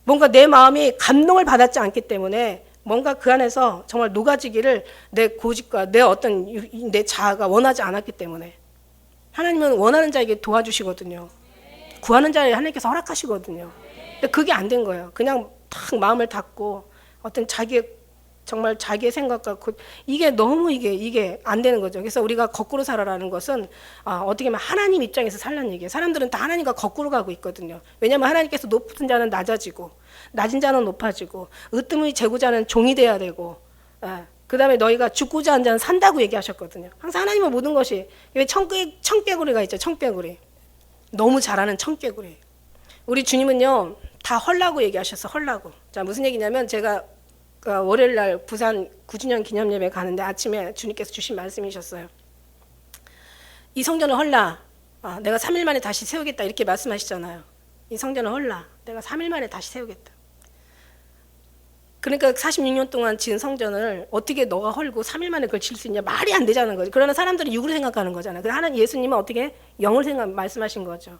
뭔가 내 마음이 감동을 받았지 않기 때문에 뭔가 그 안에서 정말 녹아지기를 내 고집과 내 자아가 원하지 않았기 때문에, 하나님은 원하는 자에게 도와주시거든요. 구하는 자에 하나님께서 허락하시거든요. 근데 그게 안 된 거예요. 그냥 탁 마음을 닫고 어떤 정말 자기의 생각과 이게 너무 이게 안 되는 거죠. 그래서 우리가 거꾸로 살아라는 것은 어떻게 보면 하나님 입장에서 살라는 얘기예요. 사람들은 다 하나님과 거꾸로 가고 있거든요. 왜냐하면 하나님께서 높은 자는 낮아지고 낮은 자는 높아지고 으뜸의 재고자는 종이 돼야 되고, 그 다음에 너희가 죽고자 하는 자는 산다고 얘기하셨거든요. 항상 하나님은 모든 것이, 왜 청개구리가 있죠. 청개구리. 너무 잘하는 청개구리. 우리 주님은요 다 헐라고 얘기하셨어. 헐라고. 자, 무슨 얘기냐면, 제가 월요일 날 부산 9주년 기념 예배 가는데 아침에 주님께서 주신 말씀이셨어요. 이 성전을 헐라. 내가 3일 만에 다시 세우겠다 이렇게 말씀하시잖아요. 이 성전을 헐라. 내가 3일 만에 다시 세우겠다. 그러니까 46년 동안 지은 성전을 어떻게 너가 헐고 3일 만에 그걸 질 수 있냐? 말이 안 되자는 거죠. 그러나 사람들이 육으로 생각하는 거잖아요. 그러나 하나님 예수님은 어떻게 영을 말씀하신 거죠.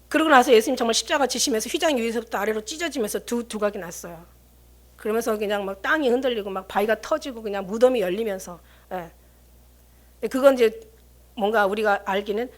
그러고 나서 예수님 정말 십자가 지시면서 휘장이 위에서부터 아래로 찢어지면서 두 두각이 났어요. 그러면서 그냥 막 땅이 흔들리고 막 바위가 터지고 그냥 무덤이 열리면서, 예. 그건 이제 뭔가 우리가 알기는,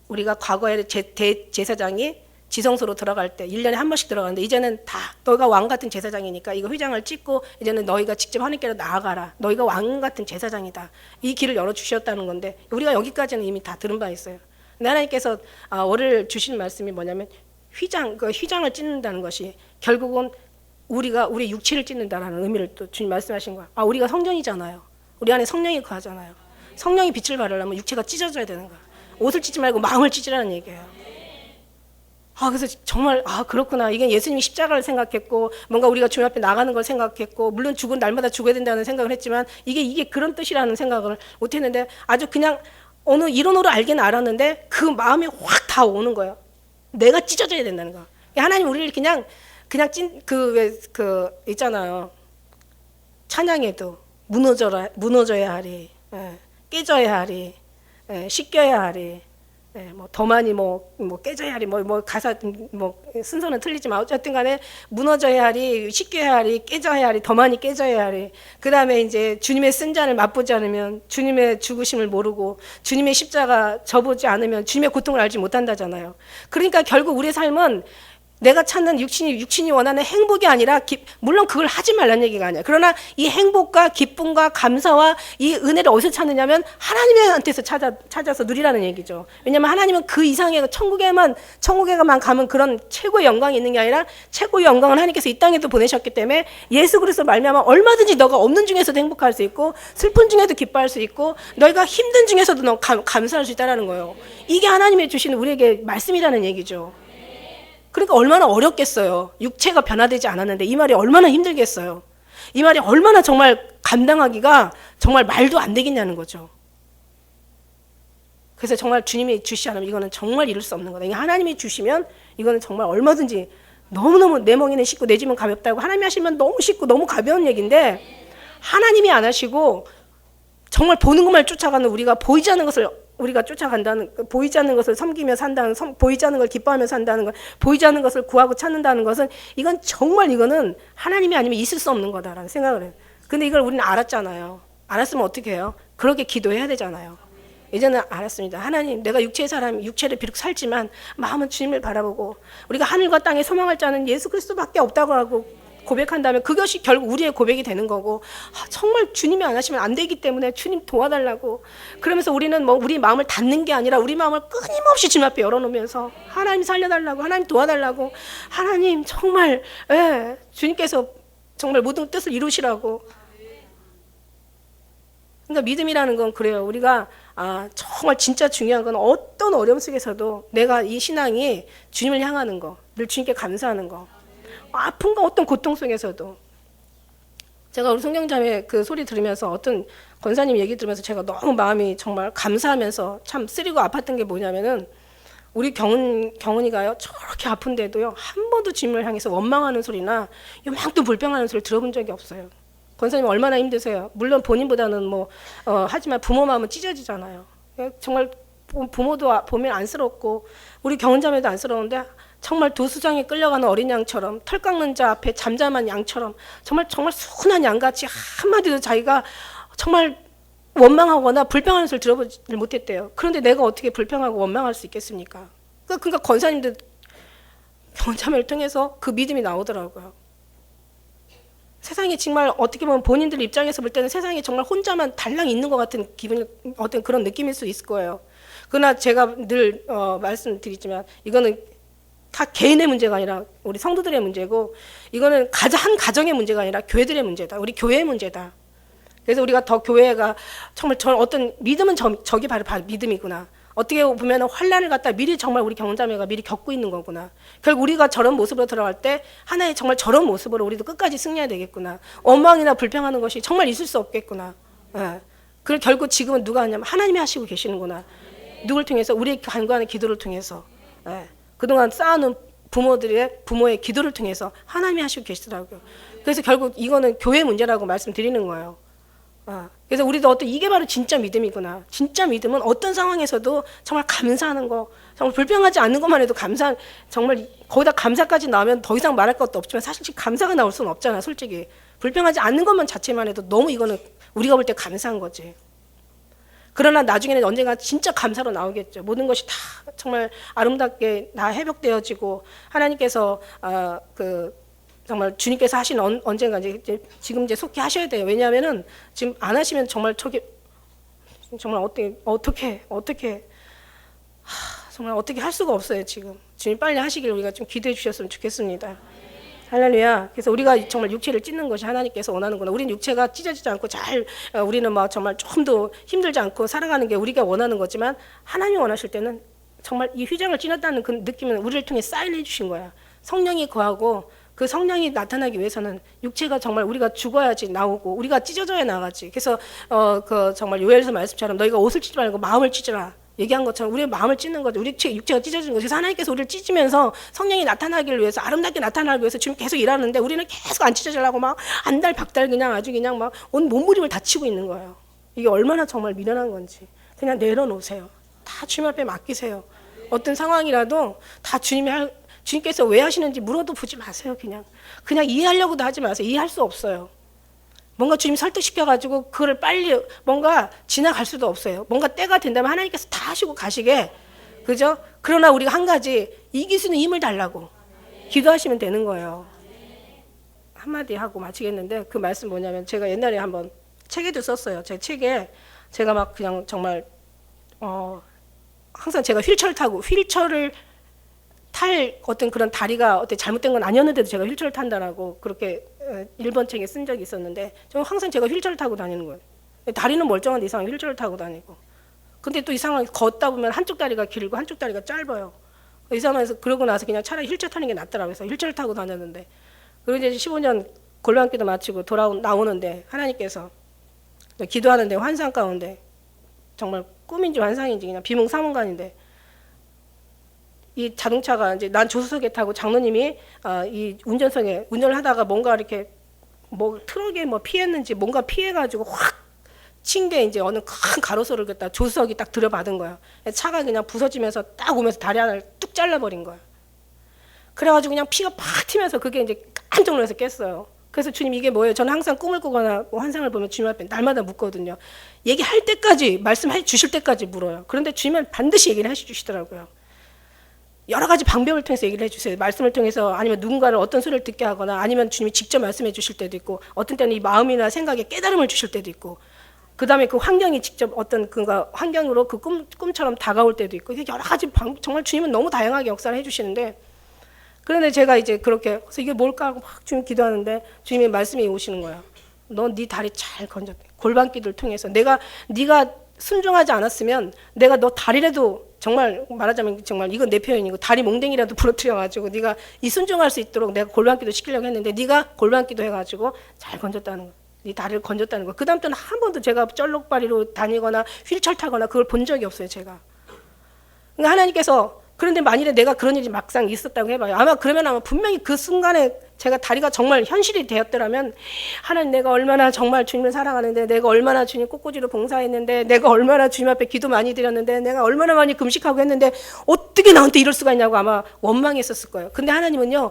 우리가 과거에 대제사장이 지성소로 들어갈 때 1년에 한 번씩 들어가는데 이제는 다 너희가 왕 같은 제사장이니까 이거 휘장을 찢고 이제는 너희가 직접 하나님께로 나아가라. 너희가 왕 같은 제사장이다. 이 길을 열어주셨다는 건데 우리가 여기까지는 이미 다 들은 바 있어요. 근데 하나님께서 월요일 주신 말씀이 뭐냐면 휘장을 찢는다는 것이 결국은 우리 육체를 찢는다라는 의미를 또 주님 말씀하신 거야. 우리가 성전이잖아요. 우리 안에 성령이 거하잖아요. 성령이 빛을 발하려면 육체가 찢어져야 되는 거야. 옷을 찢지 말고 마음을 찢으라는 얘기예요. 그래서 정말 그렇구나. 이게 예수님이 십자가를 생각했고 뭔가 우리가 주님 앞에 나가는 걸 생각했고 물론 죽은 날마다 죽어야 된다는 생각을 했지만 이게 그런 뜻이라는 생각을 못했는데 아주 그냥 어느 이론으로 알긴 알았는데 그 마음이 확 다 오는 거예요. 내가 찢어져야 된다는 거. 하나님 우리를 그냥 있잖아요. 찬양에도 무너져야 하리, 깨져야 하리, 씻겨야 하리, 더 많이 깨져야 하리, 가사 순서는 틀리지만 어쨌든 간에 무너져야 하리, 씻겨야 하리, 깨져야 하리, 더 많이 깨져야 하리. 그 다음에 이제 주님의 쓴 잔을 맛보지 않으면 주님의 죽으심을 모르고 주님의 십자가 져보지 않으면 주님의 고통을 알지 못한다잖아요. 그러니까 결국 우리의 삶은 내가 찾는 육신이 원하는 행복이 아니라 물론 그걸 하지 말라는 얘기가 아니야. 그러나 이 행복과 기쁨과 감사와 이 은혜를 어디서 찾느냐면 하나님한테서 찾아서 누리라는 얘기죠. 왜냐하면 하나님은 그 이상의 천국에만 가면 그런 최고의 영광이 있는 게 아니라 최고의 영광을 하나님께서 이 땅에도 보내셨기 때문에 예수 그리스도 말미암아 얼마든지 너가 없는 중에서도 행복할 수 있고 슬픈 중에도 기뻐할 수 있고 너희가 힘든 중에서도 너 감사할 수 있다는 거예요. 이게 하나님이 주시는 우리에게 말씀이라는 얘기죠. 그러니까 얼마나 어렵겠어요. 육체가 변화되지 않았는데 이 말이 얼마나 힘들겠어요. 이 말이 얼마나 정말 감당하기가 정말 말도 안 되겠냐는 거죠. 그래서 정말 주님이 주시지 않으면 이거는 정말 이룰 수 없는 거다. 하나님이 주시면 이거는 정말 얼마든지 너무너무 내 멍에는 쉽고 내 짐은 가볍다고 하나님이 하시면 너무 쉽고 너무 가벼운 얘기인데 하나님이 안 하시고 정말 보는 것만 쫓아가는 우리가 보이지 않는 것을 우리가 쫓아간다는, 보이지 않는 것을 섬기며 산다는, 보이지 않는 걸 기뻐하며 산다는 것, 보이지 않는 것을 구하고 찾는다는 것은 이건 정말 이거는 하나님이 아니면 있을 수 없는 거다라는 생각을 해요. 근데 이걸 우리는 알았잖아요. 알았으면 어떻게 해요? 그렇게 기도해야 되잖아요. 이제는 알았습니다. 하나님, 내가 육체의 사람, 육체를 비록 살지만 마음은 주님을 바라보고 우리가 하늘과 땅에 소망할 자는 예수 그리스도밖에 없다고 하고 고백한다면 그것이 결국 우리의 고백이 되는 거고 정말 주님이 안 하시면 안 되기 때문에 주님 도와달라고 그러면서 우리는 우리 마음을 닫는 게 아니라 우리 마음을 끊임없이 주님 앞에 열어놓으면서 하나님 살려달라고 하나님 도와달라고 하나님 정말 주님께서 정말 모든 뜻을 이루시라고. 그러니까 믿음이라는 건 그래요. 우리가 정말 진짜 중요한 건 어떤 어려움 속에서도 내가 이 신앙이 주님을 향하는 거, 늘 주님께 감사하는 거, 아픔과 어떤 고통 속에서도 제가 우리 성경자매 그 소리 들으면서 어떤 권사님 얘기 들으면서 제가 너무 마음이 정말 감사하면서 참 쓰리고 아팠던 게 뭐냐면은 우리 경은이가요 저렇게 아픈데도요 한 번도 주님을 향해서 원망하는 소리나 요만큼 불평하는 소리 들어본 적이 없어요. 권사님 얼마나 힘드세요? 물론 본인보다는 하지만 부모 마음은 찢어지잖아요. 정말 부모도 보면 안쓰럽고 우리 경은자매도 안쓰러운데 정말 도수장에 끌려가는 어린 양처럼 털 깎는 자 앞에 잠잠한 양처럼 정말 순한 양같이 한마디도 자기가 정말 원망하거나 불평하는 소리를 들어보지 못했대요. 그런데 내가 어떻게 불평하고 원망할 수 있겠습니까? 그러니까 권사님들 경자매를 통해서 그 믿음이 나오더라고요. 세상에 정말 어떻게 보면 본인들 입장에서 볼 때는 세상에 정말 혼자만 달랑 있는 것 같은 기분, 어떤 그런 느낌일 수 있을 거예요. 그러나 제가 늘 말씀드리지만 이거는 다 개인의 문제가 아니라 우리 성도들의 문제고 이거는 한 가정의 문제가 아니라 교회들의 문제다. 우리 교회의 문제다. 그래서 우리가 더 교회가 정말 어떤 믿음은 저게 바로 믿음이구나. 어떻게 보면 환난을 갖다 미리 정말 우리 경자매가 미리 겪고 있는 거구나. 결국 우리가 저런 모습으로 들어갈 때 하나의 정말 저런 모습으로 우리도 끝까지 승리해야 되겠구나. 원망이나 불평하는 것이 정말 있을 수 없겠구나. 그걸 결국 지금은 누가 하냐면 하나님이 하시고 계시는구나. 누굴 통해서? 우리 간구하는 기도를 통해서. 그동안 쌓아놓은 부모의 기도를 통해서 하나님이 하시고 계시더라고요. 그래서 결국 이거는 교회 문제라고 말씀드리는 거예요. 그래서 우리도 이게 바로 진짜 믿음이구나. 진짜 믿음은 어떤 상황에서도 정말 감사하는 거, 정말 불평하지 않는 것만 해도 정말 거기다 감사까지 나오면 더 이상 말할 것도 없지만 사실 지금 감사가 나올 수는 없잖아, 솔직히. 불평하지 않는 것만 자체만 해도 너무 이거는 우리가 볼 때 감사한 거지. 그러나 나중에는 언젠가 진짜 감사로 나오겠죠. 모든 것이 다 정말 아름답게 다 회복되어지고 하나님께서 정말 주님께서 하신 언젠가 지금 속히 하셔야 돼요. 왜냐하면은 지금 안 하시면 정말 정말 정말 어떻게 할 수가 없어요. 지금 주님 빨리 하시길 우리가 좀 기도해 주셨으면 좋겠습니다. 할렐루야. 그래서 우리가 정말 육체를 찢는 것이 하나님께서 원하는구나. 우리는 육체가 찢어지지 않고 우리는 정말 좀 더 힘들지 않고 살아가는 게 우리가 원하는 거지만 하나님이 원하실 때는 정말 이 휘장을 찢었다는 그 느낌은 우리를 통해 사인해 주신 거야. 성령이 거하고 그 성령이 나타나기 위해서는 육체가 정말 우리가 죽어야지 나오고 우리가 찢어져야 나가지. 그래서 정말 요엘서 말씀처럼 너희가 옷을 찢지 말고 마음을 찢으라. 얘기한 것처럼 우리의 마음을 찢는 거죠. 우리 육체가 찢어지는 거죠. 그래서 하나님께서 우리를 찢으면서 성령이 나타나기를 위해서 아름답게 나타나기 위해서 지금 계속 일하는데 우리는 계속 안 찢어지려고 막 안달 박달 그냥 아주 그냥 막 온 몸부림을 다 치고 있는 거예요. 이게 얼마나 정말 미련한 건지. 그냥 내려놓으세요. 다 주님 앞에 맡기세요. 어떤 상황이라도 다 주님께서 왜 하시는지 물어도 보지 마세요. 그냥 이해하려고도 하지 마세요. 이해할 수 없어요. 뭔가 주님 설득시켜가지고 그걸 빨리 뭔가 지나갈 수도 없어요. 뭔가 때가 된다면 하나님께서 다 하시고 가시게. 그죠? 그러나 우리가 한 가지 이길 수 있는 힘을 달라고 기도하시면 되는 거예요. 한마디 하고 마치겠는데 그 말씀 뭐냐면 제가 옛날에 한번 책에도 썼어요. 제 책에 제가 막 그냥 정말 항상 제가 휠체어를 탈 어떤 그런 다리가 잘못된 건 아니었는데도 제가 휠체어를 탄다라고 그렇게 1번 책에 쓴 적이 있었는데 저는 항상 제가 휠체어를 타고 다니는 거예요. 다리는 멀쩡한데 이상하게 휠체어를 타고 다니고. 근데 또 이상하게 걷다 보면 한쪽 다리가 길고 한쪽 다리가 짧아요. 이상해서 그러고 나서 그냥 차라리 휠체어 타는 게 낫더라고요. 그래서 휠체어를 타고 다녔는데 그리고 이제 15년 골방기도 마치고 나오는데 하나님께서 기도하는데 환상 가운데 정말 꿈인지 환상인지 그냥 비몽사몽간인데 이 자동차가 이제 난 조수석에 타고 장로님이 이 운전석에 운전을 하다가 뭔가 이렇게 트럭에 피했는지 뭔가 피해가지고 확 친 게 이제 어느 큰 가로수를 갖다 조수석이 딱 들여받은 거야. 차가 그냥 부서지면서 딱 오면서 다리 하나를 뚝 잘라버린 거야. 그래가지고 그냥 피가 팍 튀면서 그게 이제 깜짝 놀라서 깼어요. 그래서 주님 이게 뭐예요? 저는 항상 꿈을 꾸거나 환상을 보면 주님 앞에 날마다 묻거든요. 얘기할 때까지 말씀해 주실 때까지 물어요. 그런데 주님은 반드시 얘기를 해주시더라고요. 여러 가지 방법을 통해서 얘기를 해주세요. 말씀을 통해서 아니면 누군가를 어떤 소리를 듣게 하거나 아니면 주님이 직접 말씀해 주실 때도 있고 어떤 때는 이 마음이나 생각에 깨달음을 주실 때도 있고 그 다음에 그 환경이 직접 어떤 환경으로 그 꿈처럼 다가올 때도 있고 여러 가지 정말 주님은 너무 다양하게 역사를 해주시는데 그런데 제가 이제 그렇게 그래서 이게 뭘까 하고 막 주님 기도하는데 주님의 말씀이 오시는 거예요. 너 네 다리 잘 건졌대. 골반기를 통해서 네가 순종하지 않았으면 내가 너 다리라도 정말 말하자면 정말 이건 내 표현이고 다리 몽댕이라도 부러뜨려가지고 네가 이 순종할 수 있도록 내가 골반기도 시키려고 했는데 네가 골반기도 해가지고 잘 건졌다는 거. 네 다리를 건졌다는 거. 그 다음부터는 한 번도 제가 쩔록바리로 다니거나 휠체어 타거나 그걸 본 적이 없어요. 제가. 그러니까 하나님께서 그런데 만일에 내가 그런 일이 막상 있었다고 해봐요. 아마 분명히 그 순간에 제가 다리가 정말 현실이 되었더라면 하나님 내가 얼마나 정말 주님을 사랑하는데 내가 얼마나 주님 꽃꽂이로 봉사했는데 내가 얼마나 주님 앞에 기도 많이 드렸는데 내가 얼마나 많이 금식하고 했는데 어떻게 나한테 이럴 수가 있냐고 아마 원망했었을 거예요. 근데 하나님은요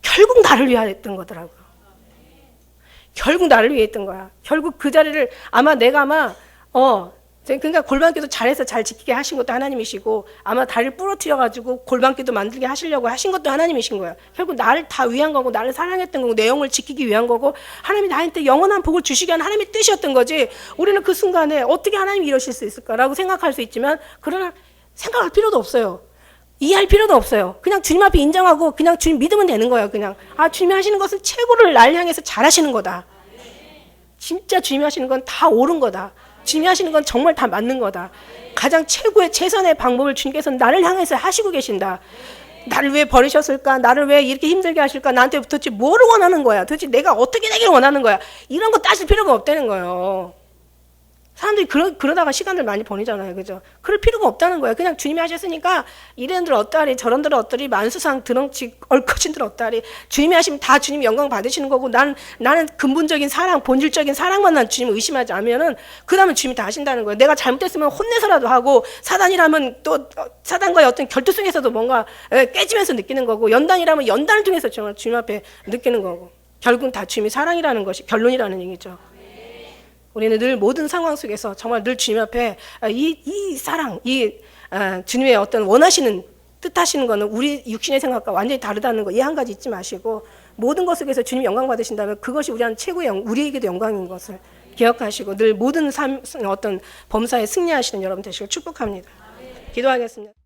결국 나를 위하여 했던 거더라고요. 결국 나를 위해 했던 거야. 결국 그 자리를 그러니까 골반기도 잘해서 잘 지키게 하신 것도 하나님이시고 아마 다리를 부러뜨려가지고 골반기도 만들게 하시려고 하신 것도 하나님이신 거예요. 결국 나를 다 위한 거고 나를 사랑했던 거고 내 영을 지키기 위한 거고 하나님이 나한테 영원한 복을 주시기 위한 하나님의 뜻이었던 거지. 우리는 그 순간에 어떻게 하나님이 이러실 수 있을까라고 생각할 수 있지만 그러나 생각할 필요도 없어요. 이해할 필요도 없어요. 그냥 주님 앞에 인정하고 그냥 주님 믿으면 되는 거예요. 그냥 주님이 하시는 것은 최고를 날 향해서 잘하시는 거다. 진짜 주님이 하시는 건 다 옳은 거다. 주님이 하시는 건 정말 다 맞는 거다. 가장 최선의 방법을 주님께서 나를 향해서 하시고 계신다. 나를 왜 버리셨을까? 나를 왜 이렇게 힘들게 하실까? 나한테 도대체 뭐를 원하는 거야? 도대체 내가 어떻게 되기를 원하는 거야? 이런 거 따질 필요가 없다는 거예요. 사람들이 그러다가 시간을 많이 보내잖아요. 그죠? 그럴 필요가 없다는 거예요. 그냥 주님이 하셨으니까 이런들 어떠하리 저런들 어떠리 만수상 드렁치 얼커진들 어떠하리 주님이 하시면 다 주님 영광 받으시는 거고 나는 근본적인 사랑 본질적인 사랑만 난 주님을 의심하지 않으면은 그 다음에 주님이 다 하신다는 거예요. 내가 잘못했으면 혼내서라도 하고 사단이라면 또 사단과의 어떤 결투성에서도 뭔가 깨지면서 느끼는 거고 연단이라면 연단을 통해서 정말 주님 앞에 느끼는 거고 결국은 다 주님이 사랑이라는 것이 결론이라는 얘기죠. 우리는 늘 모든 상황 속에서 정말 늘 주님 앞에 이 사랑, 주님의 어떤 원하시는 뜻하시는 거는 우리 육신의 생각과 완전히 다르다는 거 이 한 가지 잊지 마시고 모든 것 속에서 주님 영광 받으신다면 그것이 우리에게도 영광인 것을 기억하시고 늘 모든 어떤 범사에 승리하시는 여러분 되시길 축복합니다. 기도하겠습니다.